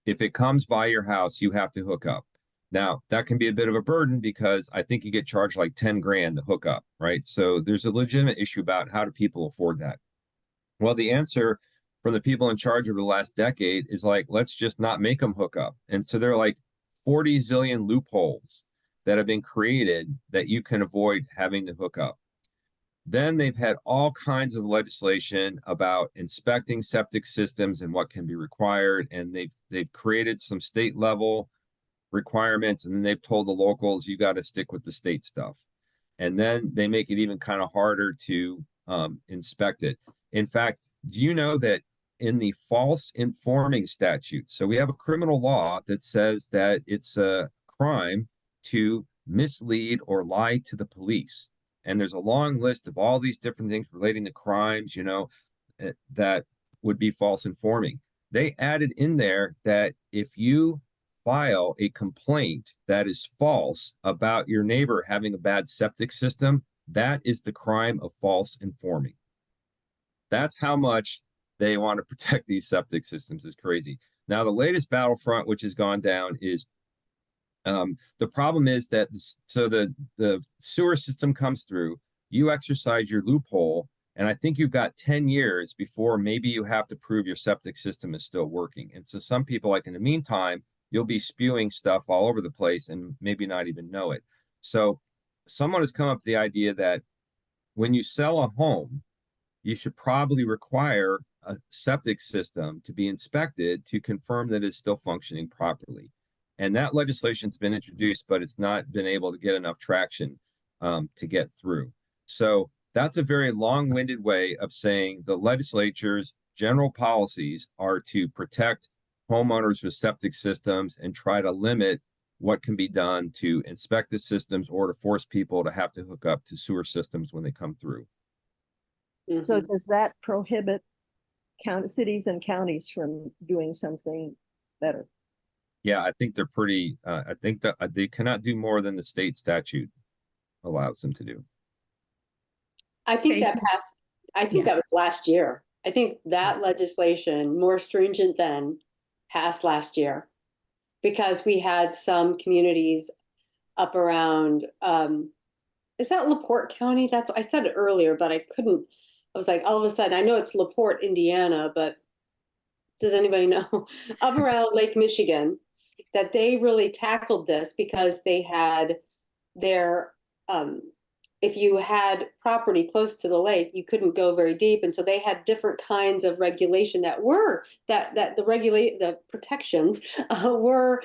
if it comes by your house, you have to hook up. Now, that can be a bit of a burden because I think you get charged like 10 grand to hook up, right? So there's a legitimate issue about how do people afford that? Well, the answer from the people in charge over the last decade is like, let's just not make them hook up. And so they're like 40 zillion loopholes that have been created that you can avoid having to hook up. Then they've had all kinds of legislation about inspecting septic systems and what can be required. And they've created some state level requirements, and then they've told the locals, you got to stick with the state stuff. And then they make it even kind of harder to inspect it. In fact, do you know that in the false informing statute, so we have a criminal law that says that it's a crime to mislead or lie to the police. And there's a long list of all these different things relating to crimes, you know, that would be false informing. They added in there that if you file a complaint that is false about your neighbor having a bad septic system, that is the crime of false informing. That's how much they want to protect these septic systems. Is crazy. Now, the latest battlefront, which has gone down, is the problem is that the sewer system comes through, you exercise your loophole, and I think you've got 10 years before maybe you have to prove your septic system is still working. And so some people, like in the meantime, you'll be spewing stuff all over the place and maybe not even know it. So someone has come up with the idea that when you sell a home, you should probably require a septic system to be inspected to confirm that it's still functioning properly. And that legislation's been introduced, but it's not been able to get enough traction to get through. So that's a very long-winded way of saying the legislature's general policies are to protect homeowners with septic systems and try to limit what can be done to inspect the systems or to force people to have to hook up to sewer systems when they come through. So does that prohibit cities and counties from doing something better? Yeah, I think they're pretty, I think that they cannot do more than the state statute allows them to do. I think Okay. that passed, I think Yeah. that was last year. I think that legislation, more stringent than, passed last year. Because we had some communities up around, is that LaPorte County? That's, I said it earlier, but I couldn't, I was like, all of a sudden, I know it's LaPorte, Indiana, but does anybody know? Up around Lake Michigan, that they really tackled this because they had their, if you had property close to the lake, you couldn't go very deep. And so they had different kinds of regulation that were, that the protections were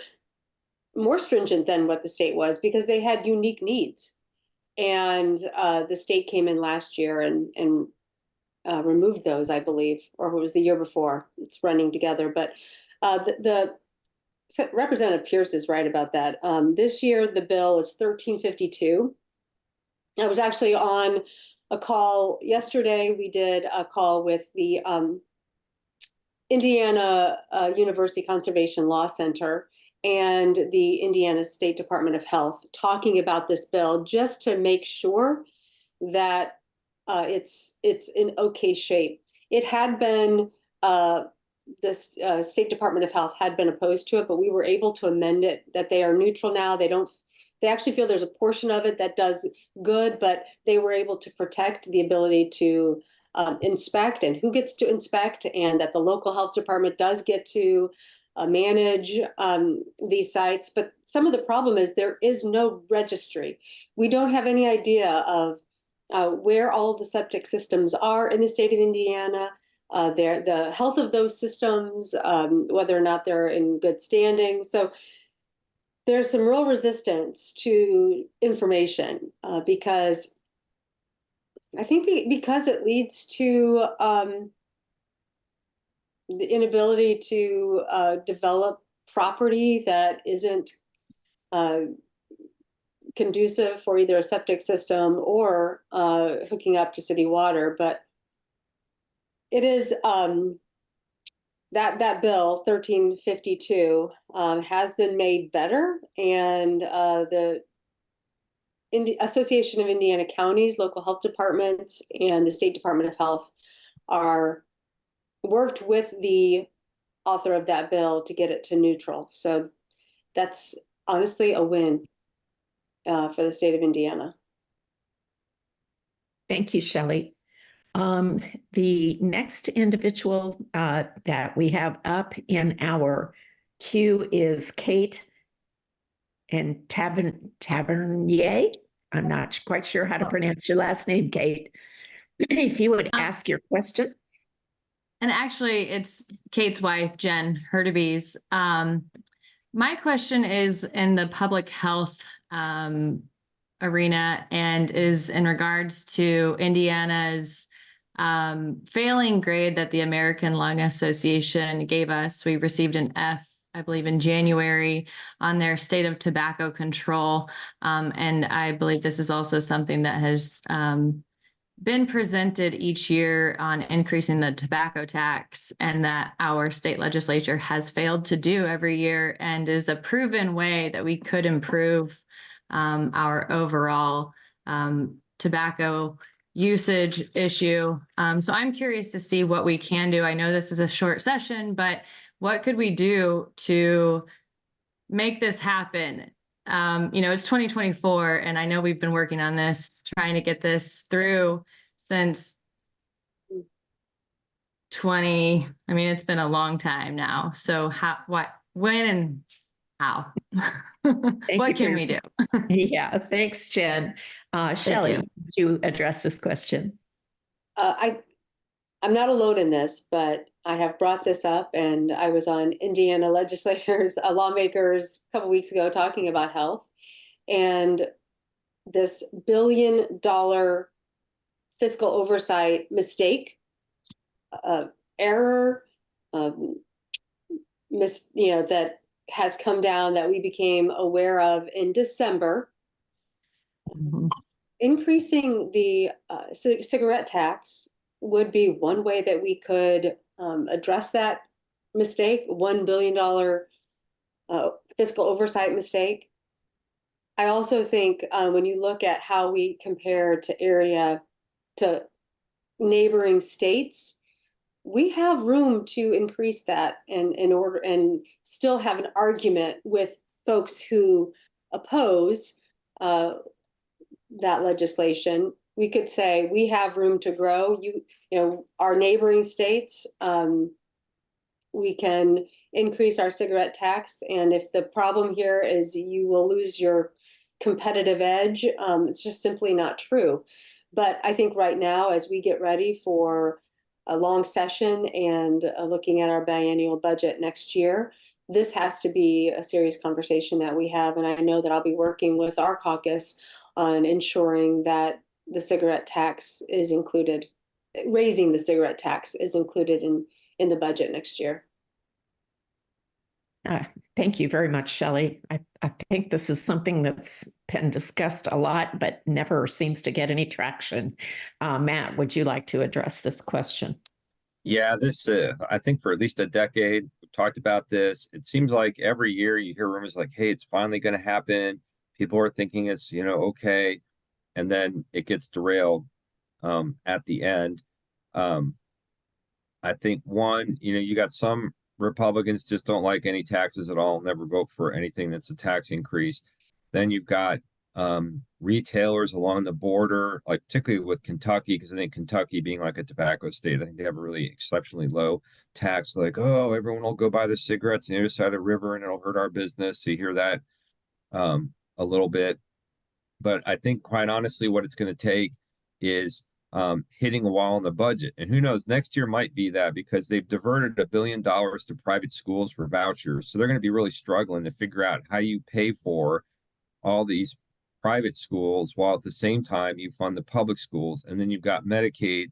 more stringent than what the state was because they had unique needs. And the state came in last year and removed those, I believe, or it was the year before. It's running together. But Representative Pierce is right about that. This year, the bill is 1352. I was actually on a call yesterday. We did a call with the Indiana University Conservation Law Center and the Indiana State Department of Health talking about this bill just to make sure that it's in okay shape. It had been, the State Department of Health had been opposed to it, but we were able to amend it that they are neutral now. They don't they actually feel there's a portion of it that does good, but they were able to protect the ability to inspect and who gets to inspect, and that the local health department does get to manage these sites. But some of the problem is there is no registry. We don't have any idea of where all of the septic systems are in the state of Indiana, the health of those systems, whether or not they're in good standing. So there's some real resistance to information because I think because it leads to the inability to develop property that isn't conducive for either a septic system or hooking up to city water. But it is that bill 1352 has been made better, and the Association of Indiana Counties, local health departments, and the State Department of Health are worked with the author of that bill to get it to neutral. So that's honestly a win for the state of Indiana. Thank you, Shelley. The next individual that we have up in our queue is Kate and Tavernier. I'm not quite sure how to pronounce your last name, Kate. If you would ask your question. And actually, it's Kate's wife, Jen Hurtubise. My question is in the public health arena, and is in regards to Indiana's failing grade that the American Lung Association gave us. We received an F, I believe, in January on their state of tobacco control. And I believe this is also something that has been presented each year on increasing the tobacco tax, and that our state legislature has failed to do every year, and is a proven way that we could improve our overall tobacco usage issue. So I'm curious to see what we can do. I know this is a short session, but what could we do to make this happen? It's 2024, and I know we've been working on this, trying to get this through since it's been a long time now. So when and how? What can we do? Yeah, thanks, Jen. Shelley, would you address this question? I'm not alone in this, but I have brought this up, and I was on Indiana legislators, lawmakers a couple weeks ago talking about health, and this $1 billion fiscal oversight mistake, error, that has come down, that we became aware of in December. Mhm. Increasing the cigarette tax would be one way that we could address that mistake, $1 billion fiscal oversight mistake. I also think when you look at how we compare to neighboring states, we have room to increase that in order, and still have an argument with folks who oppose that legislation. We could say we have room to grow. Our neighboring states, we can increase our cigarette tax, and if the problem here is you will lose your competitive edge, it's just simply not true. But I think right now, as we get ready for a long session and looking at our biennial budget next year, this has to be a serious conversation that we have. And I know that I'll be working with our caucus on ensuring that the cigarette tax is included, raising the cigarette tax is included in the budget next year. Thank you very much, Shelley. I think this is something that's been discussed a lot, but never seems to get any traction. Matt, would you like to address this question? Yeah, this, I think for at least a decade, we've talked about this. It seems like every year you hear rumors like, hey, it's finally going to happen. People are thinking it's, okay. And then it gets derailed at the end. I think one, you got some Republicans just don't like any taxes at all, never vote for anything that's a tax increase. Then you've got retailers along the border, like particularly with Kentucky, because I think Kentucky being like a tobacco state, I think they have a really exceptionally low tax. Like, oh, everyone will go buy the cigarettes on the other side of the river and it'll hurt our business. So you hear that a little bit. But I think quite honestly, what it's going to take is hitting a wall in the budget. And who knows, next year might be that, because they've diverted $1 billion to private schools for vouchers. So they're going to be really struggling to figure out how you pay for all these private schools while at the same time you fund the public schools. And then you've got Medicaid,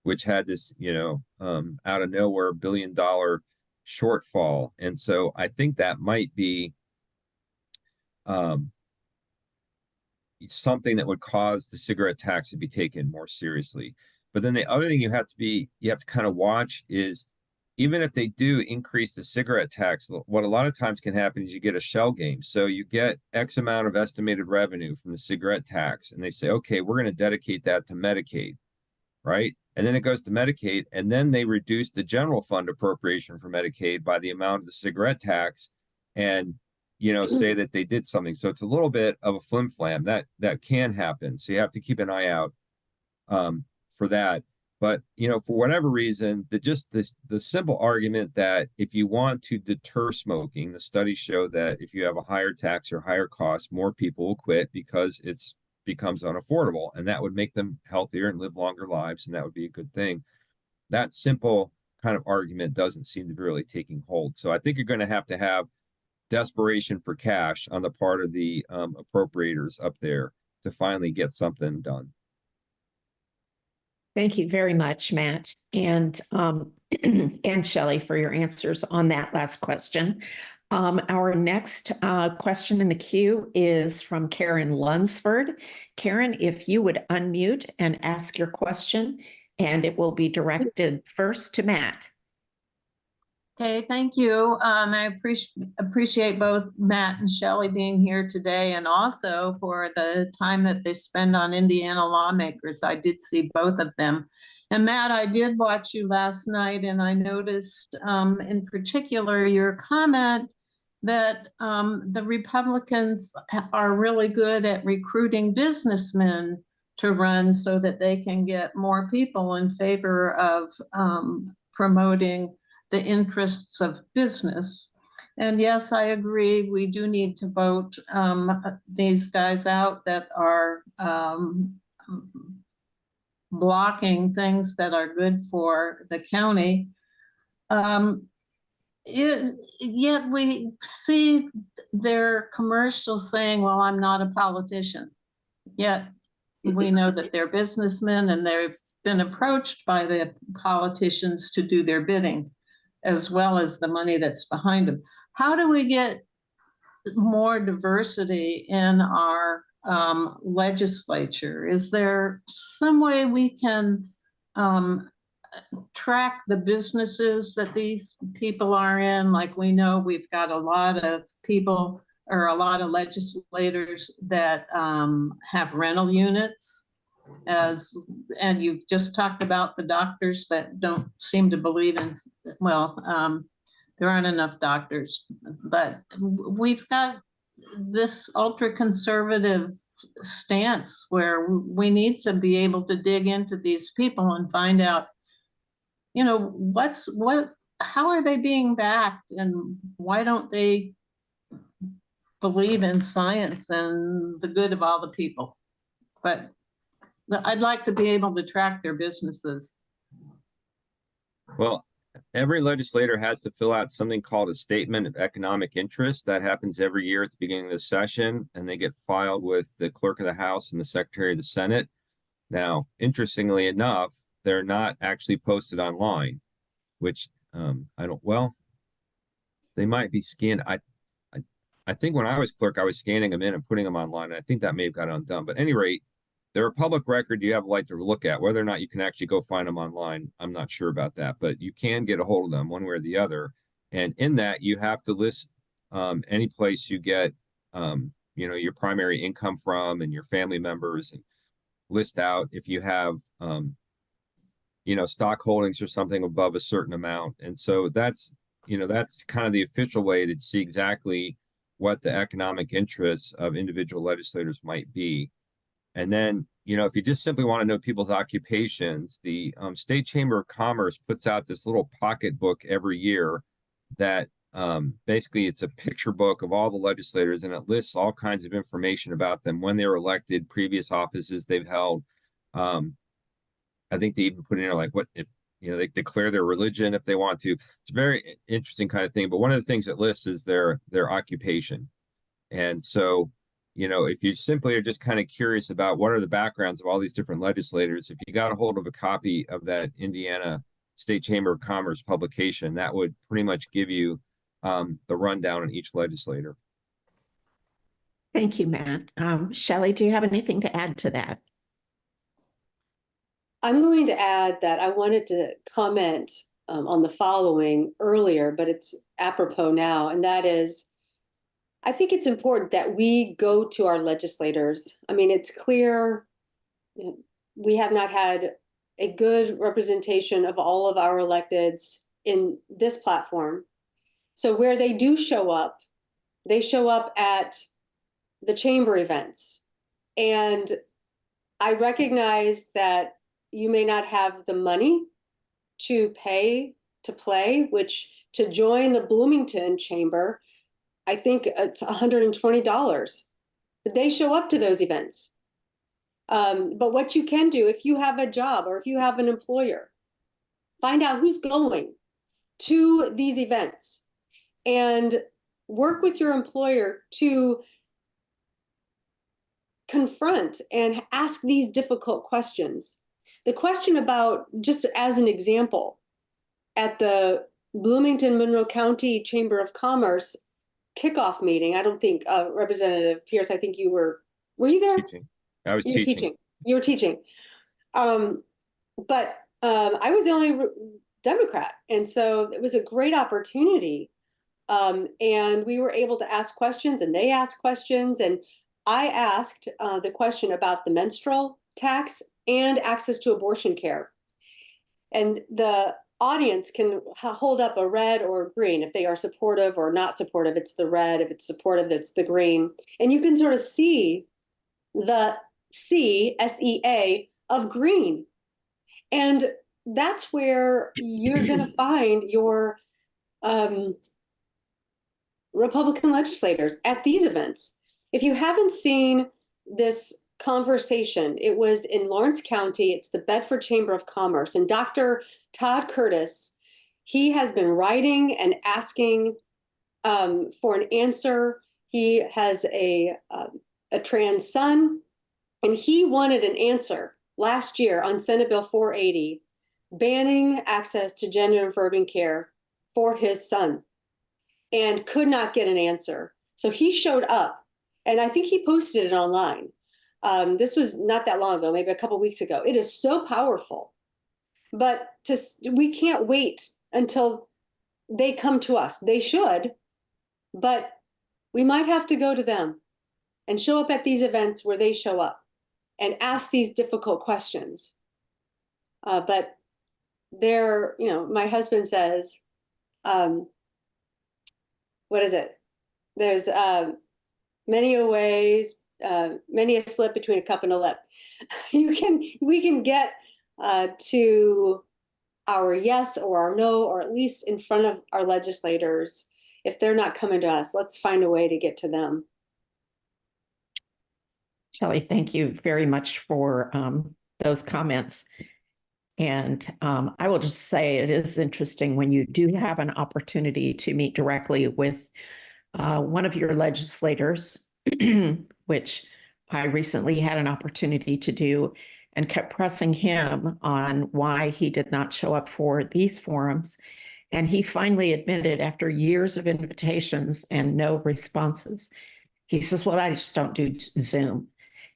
which had this, out of nowhere $1 billion shortfall. And so I think that might be something that would cause the cigarette tax to be taken more seriously. But then the other thing you have to kind of watch is, even if they do increase the cigarette tax, what a lot of times can happen is you get a shell game. So you get X amount of estimated revenue from the cigarette tax, and they say, okay, we're going to dedicate that to Medicaid, right? And then it goes to Medicaid, and then they reduce the general fund appropriation for Medicaid by the amount of the cigarette tax, and say that they did something. So it's a little bit of a flim flam that can happen. So you have to keep an eye out for that. But for whatever reason, the simple argument that if you want to deter smoking, the studies show that if you have a higher tax or higher cost, more people will quit because it's becomes unaffordable, and that would make them healthier and live longer lives, and that would be a good thing. That simple kind of argument doesn't seem to be really taking hold. So I think you're going to have desperation for cash on the part of the appropriators up there to finally get something done. Thank you very much, Matt, and and Shelley, for your answers on that last question. Our next question in the queue is from Karen Lunsford. Karen, if you would unmute and ask your question, and it will be directed first to Matt. Okay, thank you. I appreciate both Matt and Shelley being here today, and also for the time that they spend on Indiana lawmakers. I did see both of them. And Matt, I did watch you last night, and I noticed in particular your comment that the Republicans are really good at recruiting businessmen to run so that they can get more people in favor of promoting the interests of business. And yes, I agree, we do need to vote these guys out that are blocking things that are good for the county. Yet we see their commercials saying, well, I'm not a politician. Yet we know that they're businessmen, and they've been approached by the politicians to do their bidding, as well as the money that's behind them. How do we get more diversity in our legislature? Is there some way we can track the businesses that these people are in? Like, we know we've got a lot of people, or a lot of legislators that have rental units, and you've just talked about the doctors that don't seem to believe in, well, there aren't enough doctors, but we've got this ultra conservative stance where we need to be able to dig into these people and find out, how are they being backed, and why don't they believe in science and the good of all the people? But I'd like to be able to track their businesses. Well, every legislator has to fill out something called a statement of economic interest. That happens every year at the beginning of the session, and they get filed with the clerk of the House and the Secretary of the Senate. Now, interestingly enough, they're not actually posted online, which they might be scanned. I think when I was clerk, I was scanning them in and putting them online. I think that may have got undone. But at any rate, they're a public record you have a right to look at. Whether or not you can actually go find them online, I'm not sure about that, but you can get a hold of them one way or the other. And in that, you have to list any place you get, your primary income from and your family members, and list out if you have, stock holdings or something above a certain amount. And so that's kind of the official way to see exactly what the economic interests of individual legislators might be. And then, if you just simply want to know people's occupations, the State Chamber of Commerce puts out this little pocketbook every year that basically it's a picture book of all the legislators, and it lists all kinds of information about them, when they were elected, previous offices they've held. I think they even put in there like what if they declare their religion if they want to. It's a very interesting kind of thing. But one of the things it lists is their occupation. And so, if you simply are just kind of curious about what are the backgrounds of all these different legislators, if you got a hold of a copy of that Indiana State Chamber of Commerce publication, that would pretty much give you the rundown on each legislator. Thank you, Matt. Shelley, do you have anything to add to that? I'm going to add that I wanted to comment on the following earlier, but it's apropos now, and that is, I think it's important that we go to our legislators. I mean, it's clear we have not had a good representation of all of our electeds in this platform. So where they do show up, they show up at the chamber events. And I recognize that you may not have the money to pay to play, which to join the Bloomington chamber, I think it's $120. But they show up to those events. But what you can do, if you have a job or if you have an employer, find out who's going to these events and work with your employer to confront and ask these difficult questions. The question about, just as an example, at the Bloomington Monroe County Chamber of Commerce kickoff meeting, I don't think Representative Pierce, I think you were you there? Teaching. I was teaching. You were teaching. But I was the only Democrat. And so it was a great opportunity. And we were able to ask questions, and they asked questions. And I asked the question about the menstrual tax and access to abortion care. And the audience can hold up a red or a green. If they are supportive or not supportive, it's the red. If it's supportive, it's the green. And you can sort of see the SEA of green. And that's where you're going to find your Republican legislators at these events. If you haven't seen this conversation, it was in Lawrence County. It's the Bedford Chamber of Commerce. And Dr. Todd Curtis, he has been writing and asking for an answer. He has a trans son, and he wanted an answer last year on Senate Bill 480, banning access to gender affirming care for his son, and could not get an answer. So he showed up, and I think he posted it online. This was not that long ago, maybe a couple weeks ago. It is so powerful, but we can't wait until they come to us. They should, but we might have to go to them and show up at these events where they show up and ask these difficult questions. But there, my husband says, what is it? There's many a ways, many a slip between a cup and a lip. We can get to our yes or our no, or at least in front of our legislators. If they're not coming to us, let's find a way to get to them. Shelley, thank you very much for those comments. And I will just say it is interesting when you do have an opportunity to meet directly with one of your legislators, which I recently had an opportunity to do, and kept pressing him on why he did not show up for these forums. And he finally admitted, after years of invitations and no responses, he says, well, I just don't do Zoom.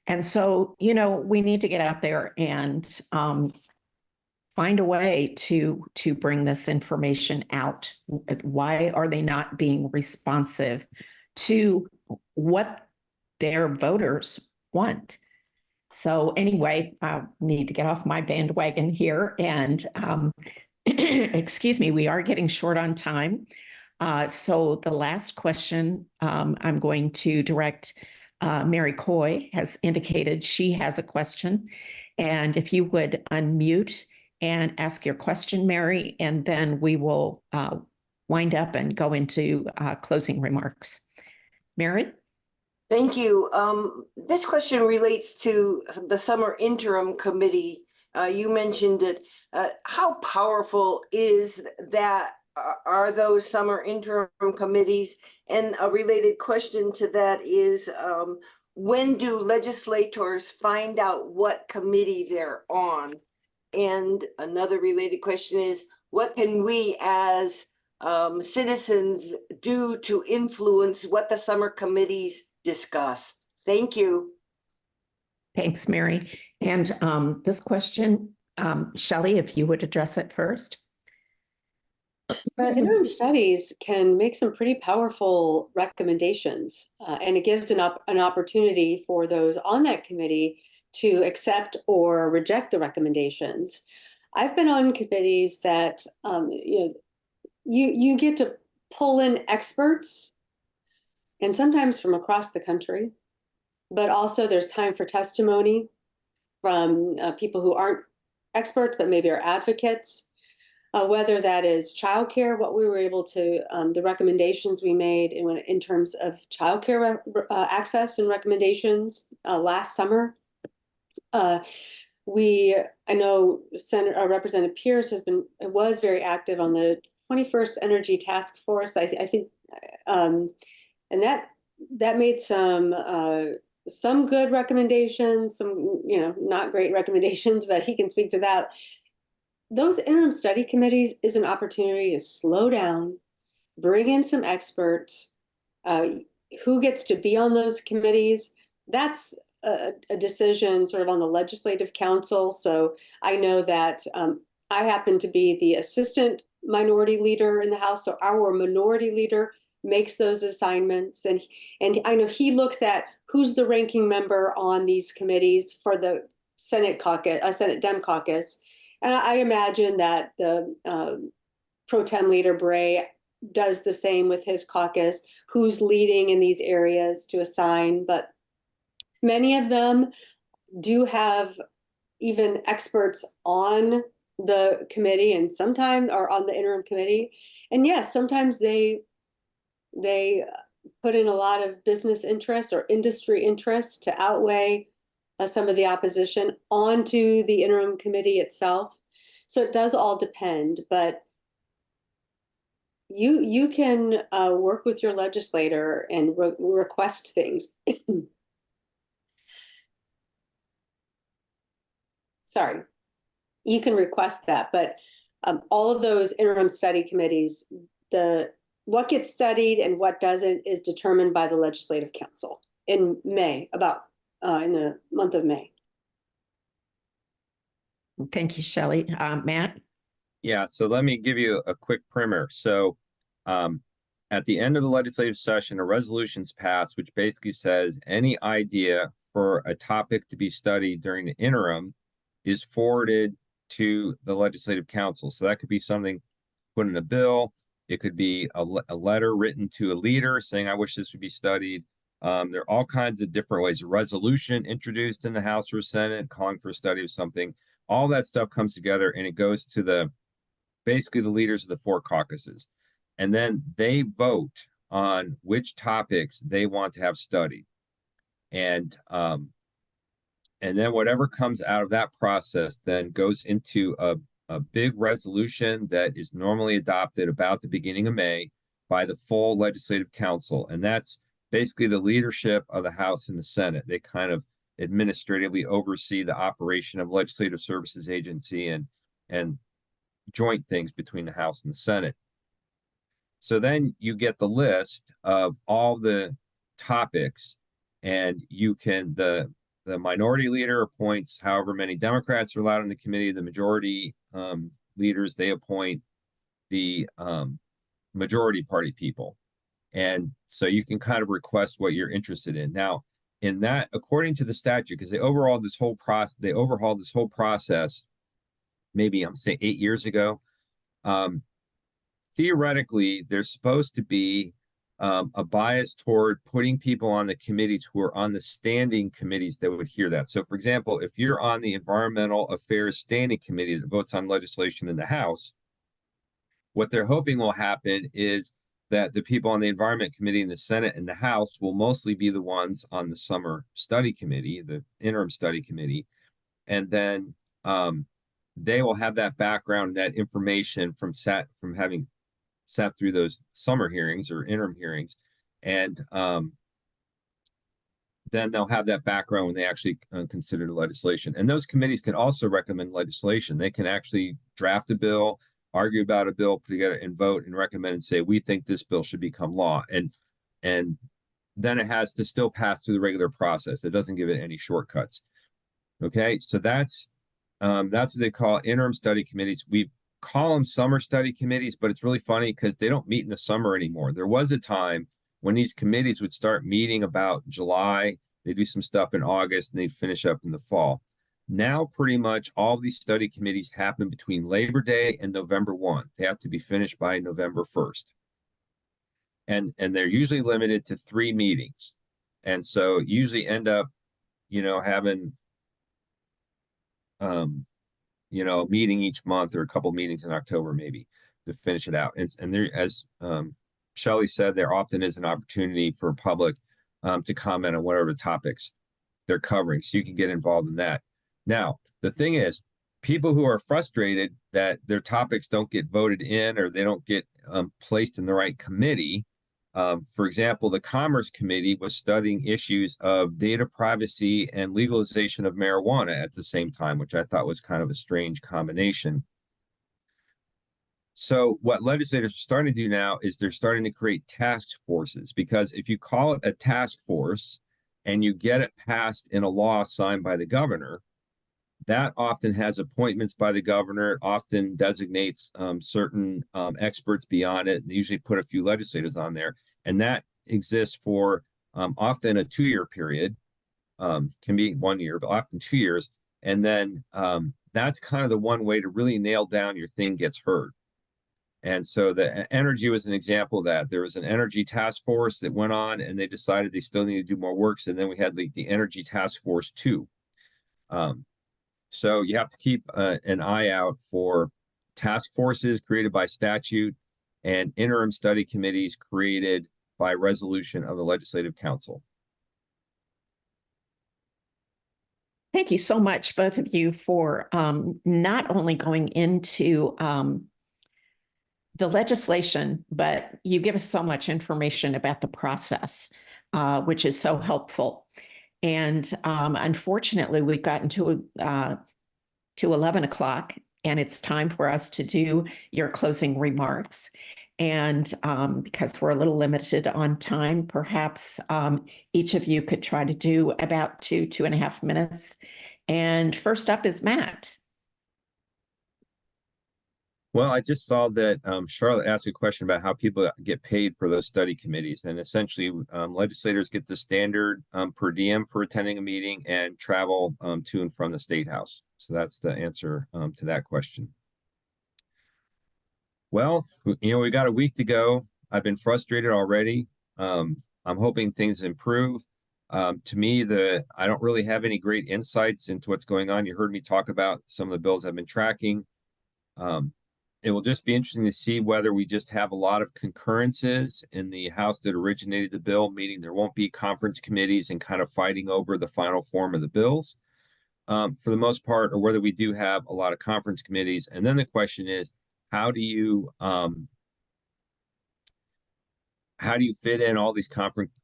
And so, we need to get out there and find a way to bring this information out. Why are they not being responsive to what their voters want? So anyway, I need to get off my bandwagon here. And excuse me, we are getting short on time. So the last question, I'm going to direct Mary Coy has indicated she has a question. And if you would unmute and ask your question, Mary, and then we will wind up and go into closing remarks. Mary? Thank you. This question relates to the summer interim committee. You mentioned it. How powerful is that? Are those summer interim committees? And a related question to that is, when do legislators find out what committee they're on? And another related question is, what can we as citizens do to influence what the summer committees discuss? Thank you. Thanks, Mary. And this question, Shelley, if you would address it first. Interim studies can make some pretty powerful recommendations, and it gives an opportunity for those on that committee to accept or reject the recommendations. I've been on committees that you get to pull in experts, and sometimes from across the country, but also there's time for testimony from people who aren't experts but maybe are advocates. Whether that is childcare, what we were able to, the recommendations we made in terms of childcare access and recommendations last summer. I know Representative Pierce was very active on the 21st Energy Task Force. I think, and that made some good recommendations, some not great recommendations, but he can speak to that. Those interim study committees is an opportunity to slow down, bring in some experts. Who gets to be on those committees? That's a decision sort of on the legislative council. So I know that I happen to be the assistant minority leader in the House. So our minority leader makes those assignments. And I know he looks at who's the ranking member on these committees for the Senate caucus, Senate Dem caucus. And I imagine that the pro tem leader Bray does the same with his caucus, who's leading in these areas to assign. But many of them do have even experts on the committee and sometimes are on the interim committee. And yes, sometimes they put in a lot of business interests or industry interests to outweigh some of the opposition onto the interim committee itself. So it does all depend, but you can work with your legislator and request things. Sorry, you can request that, but all of those interim study committees, what gets studied and what doesn't is determined by the Legislative Council in May, in the month of May. Thank you, Shelley. Matt? Yeah, so let me give you a quick primer. So at the end of the legislative session, a resolution's passed, which basically says any idea for a topic to be studied during the interim is forwarded to the Legislative Council. So that could be something put in a bill. It could be a letter written to a leader saying, I wish this would be studied. There are all kinds of different ways. A resolution introduced in the House or Senate calling for a study of something. All that stuff comes together and it goes to basically the leaders of the four caucuses. And then they vote on which topics they want to have studied. And then whatever comes out of that process then goes into a big resolution that is normally adopted about the beginning of May by the full Legislative Council. And that's basically the leadership of the House and the Senate. They kind of administratively oversee the operation of Legislative Services Agency and joint things between the House and the Senate. So then you get the list of all the topics, and you can, the minority leader appoints however many Democrats are allowed in the committee. The majority leaders, they appoint the majority party people. And so you can kind of request what you're interested in. Now, in that, according to the statute, because they overhauled this whole process, maybe I'm saying 8 years ago. theoretically, there's supposed to be a bias toward putting people on the committees who are on the standing committees that would hear that. So, for example, if you're on the Environmental Affairs Standing Committee that votes on legislation in the House, what they're hoping will happen is that the people on the Environment Committee in the Senate and the House will mostly be the ones on the Summer Study Committee, the Interim Study Committee, and then they will have that background, that information from having sat through those summer hearings or interim hearings, and then they'll have that background when they actually consider the legislation. And those committees can also recommend legislation. They can actually draft a bill, argue about a bill, put together and vote and recommend and say, we think this bill should become law. And then it has to still pass through the regular process. It doesn't give it any shortcuts. Okay, so that's what they call interim study committees. We call them summer study committees, but it's really funny because they don't meet in the summer anymore. There was a time when these committees would start meeting about July. They do some stuff in August and they'd finish up in the fall. Now, pretty much all of these study committees happen between Labor Day and November 1. They have to be finished by November 1st. And they're usually limited to 3 meetings. And so usually end up, having, a meeting each month or a couple meetings in October, maybe, to finish it out. And there, as Shelley said, there often is an opportunity for public to comment on whatever topics they're covering. So you can get involved in that. Now, the thing is, people who are frustrated that their topics don't get voted in or they don't get placed in the right committee. For example, the Commerce Committee was studying issues of data privacy and legalization of marijuana at the same time, which I thought was kind of a strange combination. So what legislators are starting to do now is they're starting to create task forces, because if you call it a task force and you get it passed in a law signed by the governor, that often has appointments by the governor. It often designates certain experts beyond it, and usually put a few legislators on there. And that exists for often a 2-year period, can be 1 year, but often 2 years. And then that's kind of the one way to really nail down your thing gets heard. And so the energy was an example of that. There was an energy task force that went on and they decided they still need to do more work. So then we had the Energy Task Force 2. So you have to keep an eye out for task forces created by statute and interim study committees created by resolution of the Legislative Council. Thank you so much, both of you, for not only going into the legislation, but you give us so much information about the process, which is so helpful. And unfortunately, we've gotten to 11 o'clock, and it's time for us to do your closing remarks. And because we're a little limited on time, perhaps each of you could try to do about 2.5 minutes. And first up is Matt. Well, I just saw that Charlotte asked a question about how people get paid for those study committees. And essentially, legislators get the standard per diem for attending a meeting and travel to and from the State House. So that's the answer to that question. Well, we got a week to go. I've been frustrated already. I'm hoping things improve. To me, I don't really have any great insights into what's going on. You heard me talk about some of the bills I've been tracking. It will just be interesting to see whether we just have a lot of concurrences in the House that originated the bill, meaning there won't be conference committees and kind of fighting over the final form of the bills for the most part, or whether we do have a lot of conference committees. And then the question is, how do you fit in all these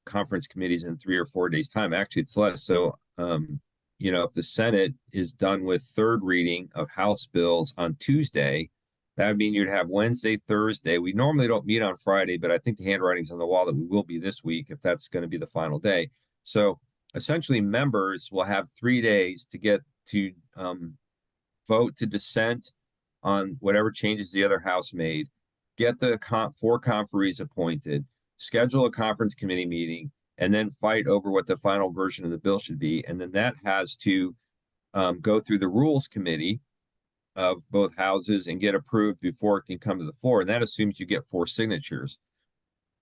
conference committees in 3 or 4 days time? Actually, it's less. So, if the Senate is done with third reading of House bills on Tuesday, that would mean you'd have Wednesday, Thursday. We normally don't meet on Friday, but I think the handwriting's on the wall that we will be this week if that's going to be the final day. So essentially, members will have 3 days to get to vote to dissent on whatever changes the other House made, get the 4 conferees appointed, schedule a conference committee meeting, and then fight over what the final version of the bill should be. And then that has to go through the Rules Committee, of both houses and get approved before it can come to the floor. And that assumes you get 4 signatures.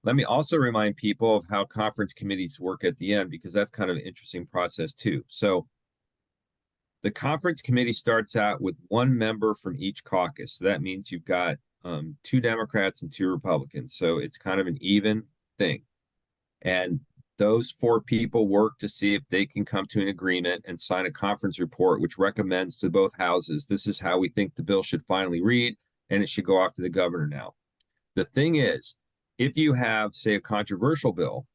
Let me also remind people of how conference committees work at the end, because that's kind of an interesting process too. So the conference committee starts out with 1 member from each caucus. So that means you've got 2 Democrats and 2 Republicans. So it's kind of an even thing. And those 4 people work to see if they can come to an agreement and sign a conference report, which recommends to both houses, this is how we think the bill should finally read, and it should go off to the governor now. The thing is, if you have, say, a controversial bill,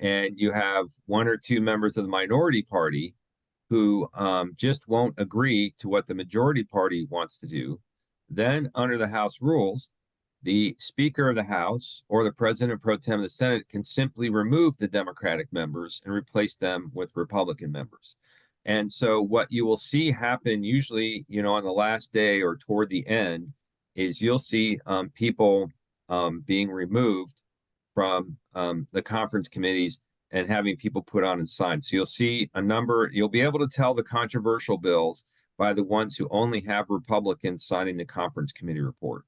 and you have 1 or 2 members of the minority party who just won't agree to what the majority party wants to do, then under the House rules, the Speaker of the House or the President pro tem of the Senate can simply remove the Democratic members and replace them with Republican members. And so what you will see happen usually, on the last day or toward the end, is you'll see people being removed from the conference committees and having people put on and sign. So you'll see a number, you'll be able to tell the controversial bills by the ones who only have Republicans signing the conference committee report.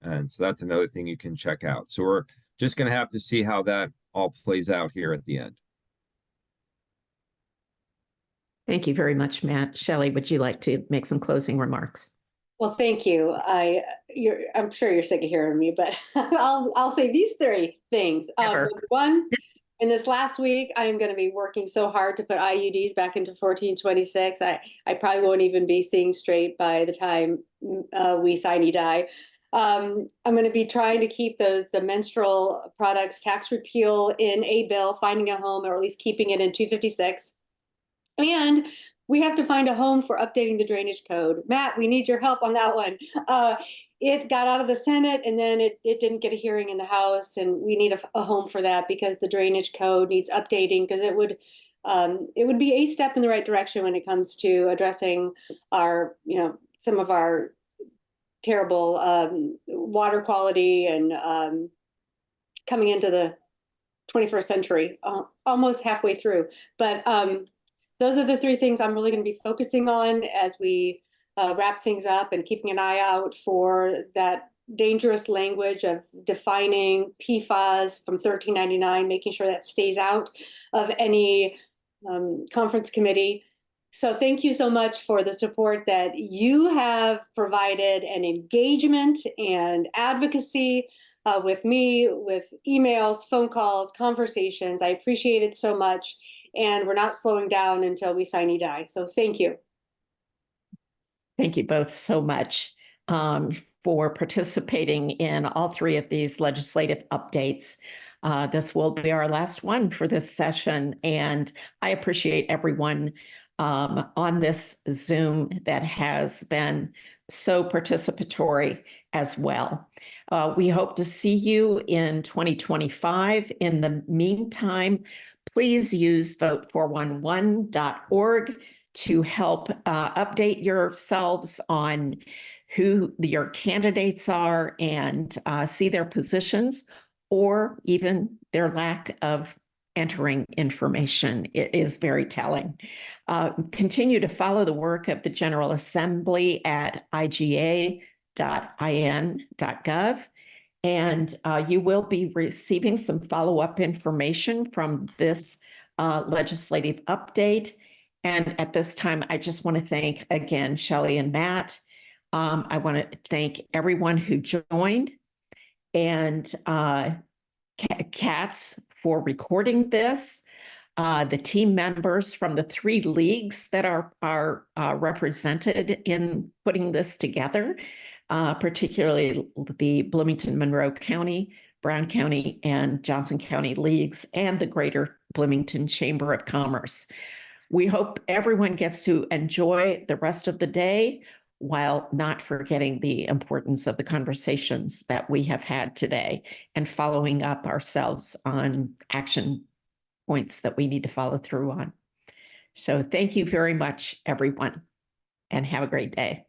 And so that's another thing you can check out. So we're just going to have to see how that all plays out here at the end. Thank you very much, Matt. Shelley, would you like to make some closing remarks? Well, thank you. I'm sure you're sick of hearing me, but I'll say these 3 things. Never. One, in this last week, I'm going to be working so hard to put IUDs back into 1426. I probably won't even be seeing straight by the time we sine die. I'm going to be trying to keep the menstrual products tax repeal in a bill, finding a home, or at least keeping it in 256. And we have to find a home for updating the drainage code. Matt, we need your help on that one. It got out of the Senate, and then it didn't get a hearing in the House, and we need a home for that because the drainage code needs updating, because it would be a step in the right direction when it comes to addressing our, some of our terrible water quality and coming into the 21st century, almost halfway through. But those are the 3 things I'm really going to be focusing on as we wrap things up, and keeping an eye out for that dangerous language of defining PFAS from 1399, making sure that stays out of any conference committee. So thank you so much for the support that you have provided, and engagement and advocacy with me, with emails, phone calls, conversations. I appreciate it so much. And we're not slowing down until we sine die. So thank you. Thank you both so much for participating in all 3 of these legislative updates. This will be our last one for this session, and I appreciate everyone on this Zoom that has been so participatory as well. We hope to see you in 2025. In the meantime, please use vote411.org to help update yourselves on who your candidates are and see their positions, or even their lack of entering information. It is very telling. Continue to follow the work of the General Assembly at iga.in.gov. And you will be receiving some follow-up information from this legislative update. And at this time, I just want to thank again, Shelley and Matt. I want to thank everyone who joined, and Katz for recording this, the team members from the 3 leagues that are represented in putting this together, particularly the Bloomington, Monroe County, Brown County, and Johnson County leagues, and the Greater Bloomington Chamber of Commerce. We hope everyone gets to enjoy the rest of the day while not forgetting the importance of the conversations that we have had today, and following up ourselves on action points that we need to follow through on. So thank you very much, everyone, and have a great day.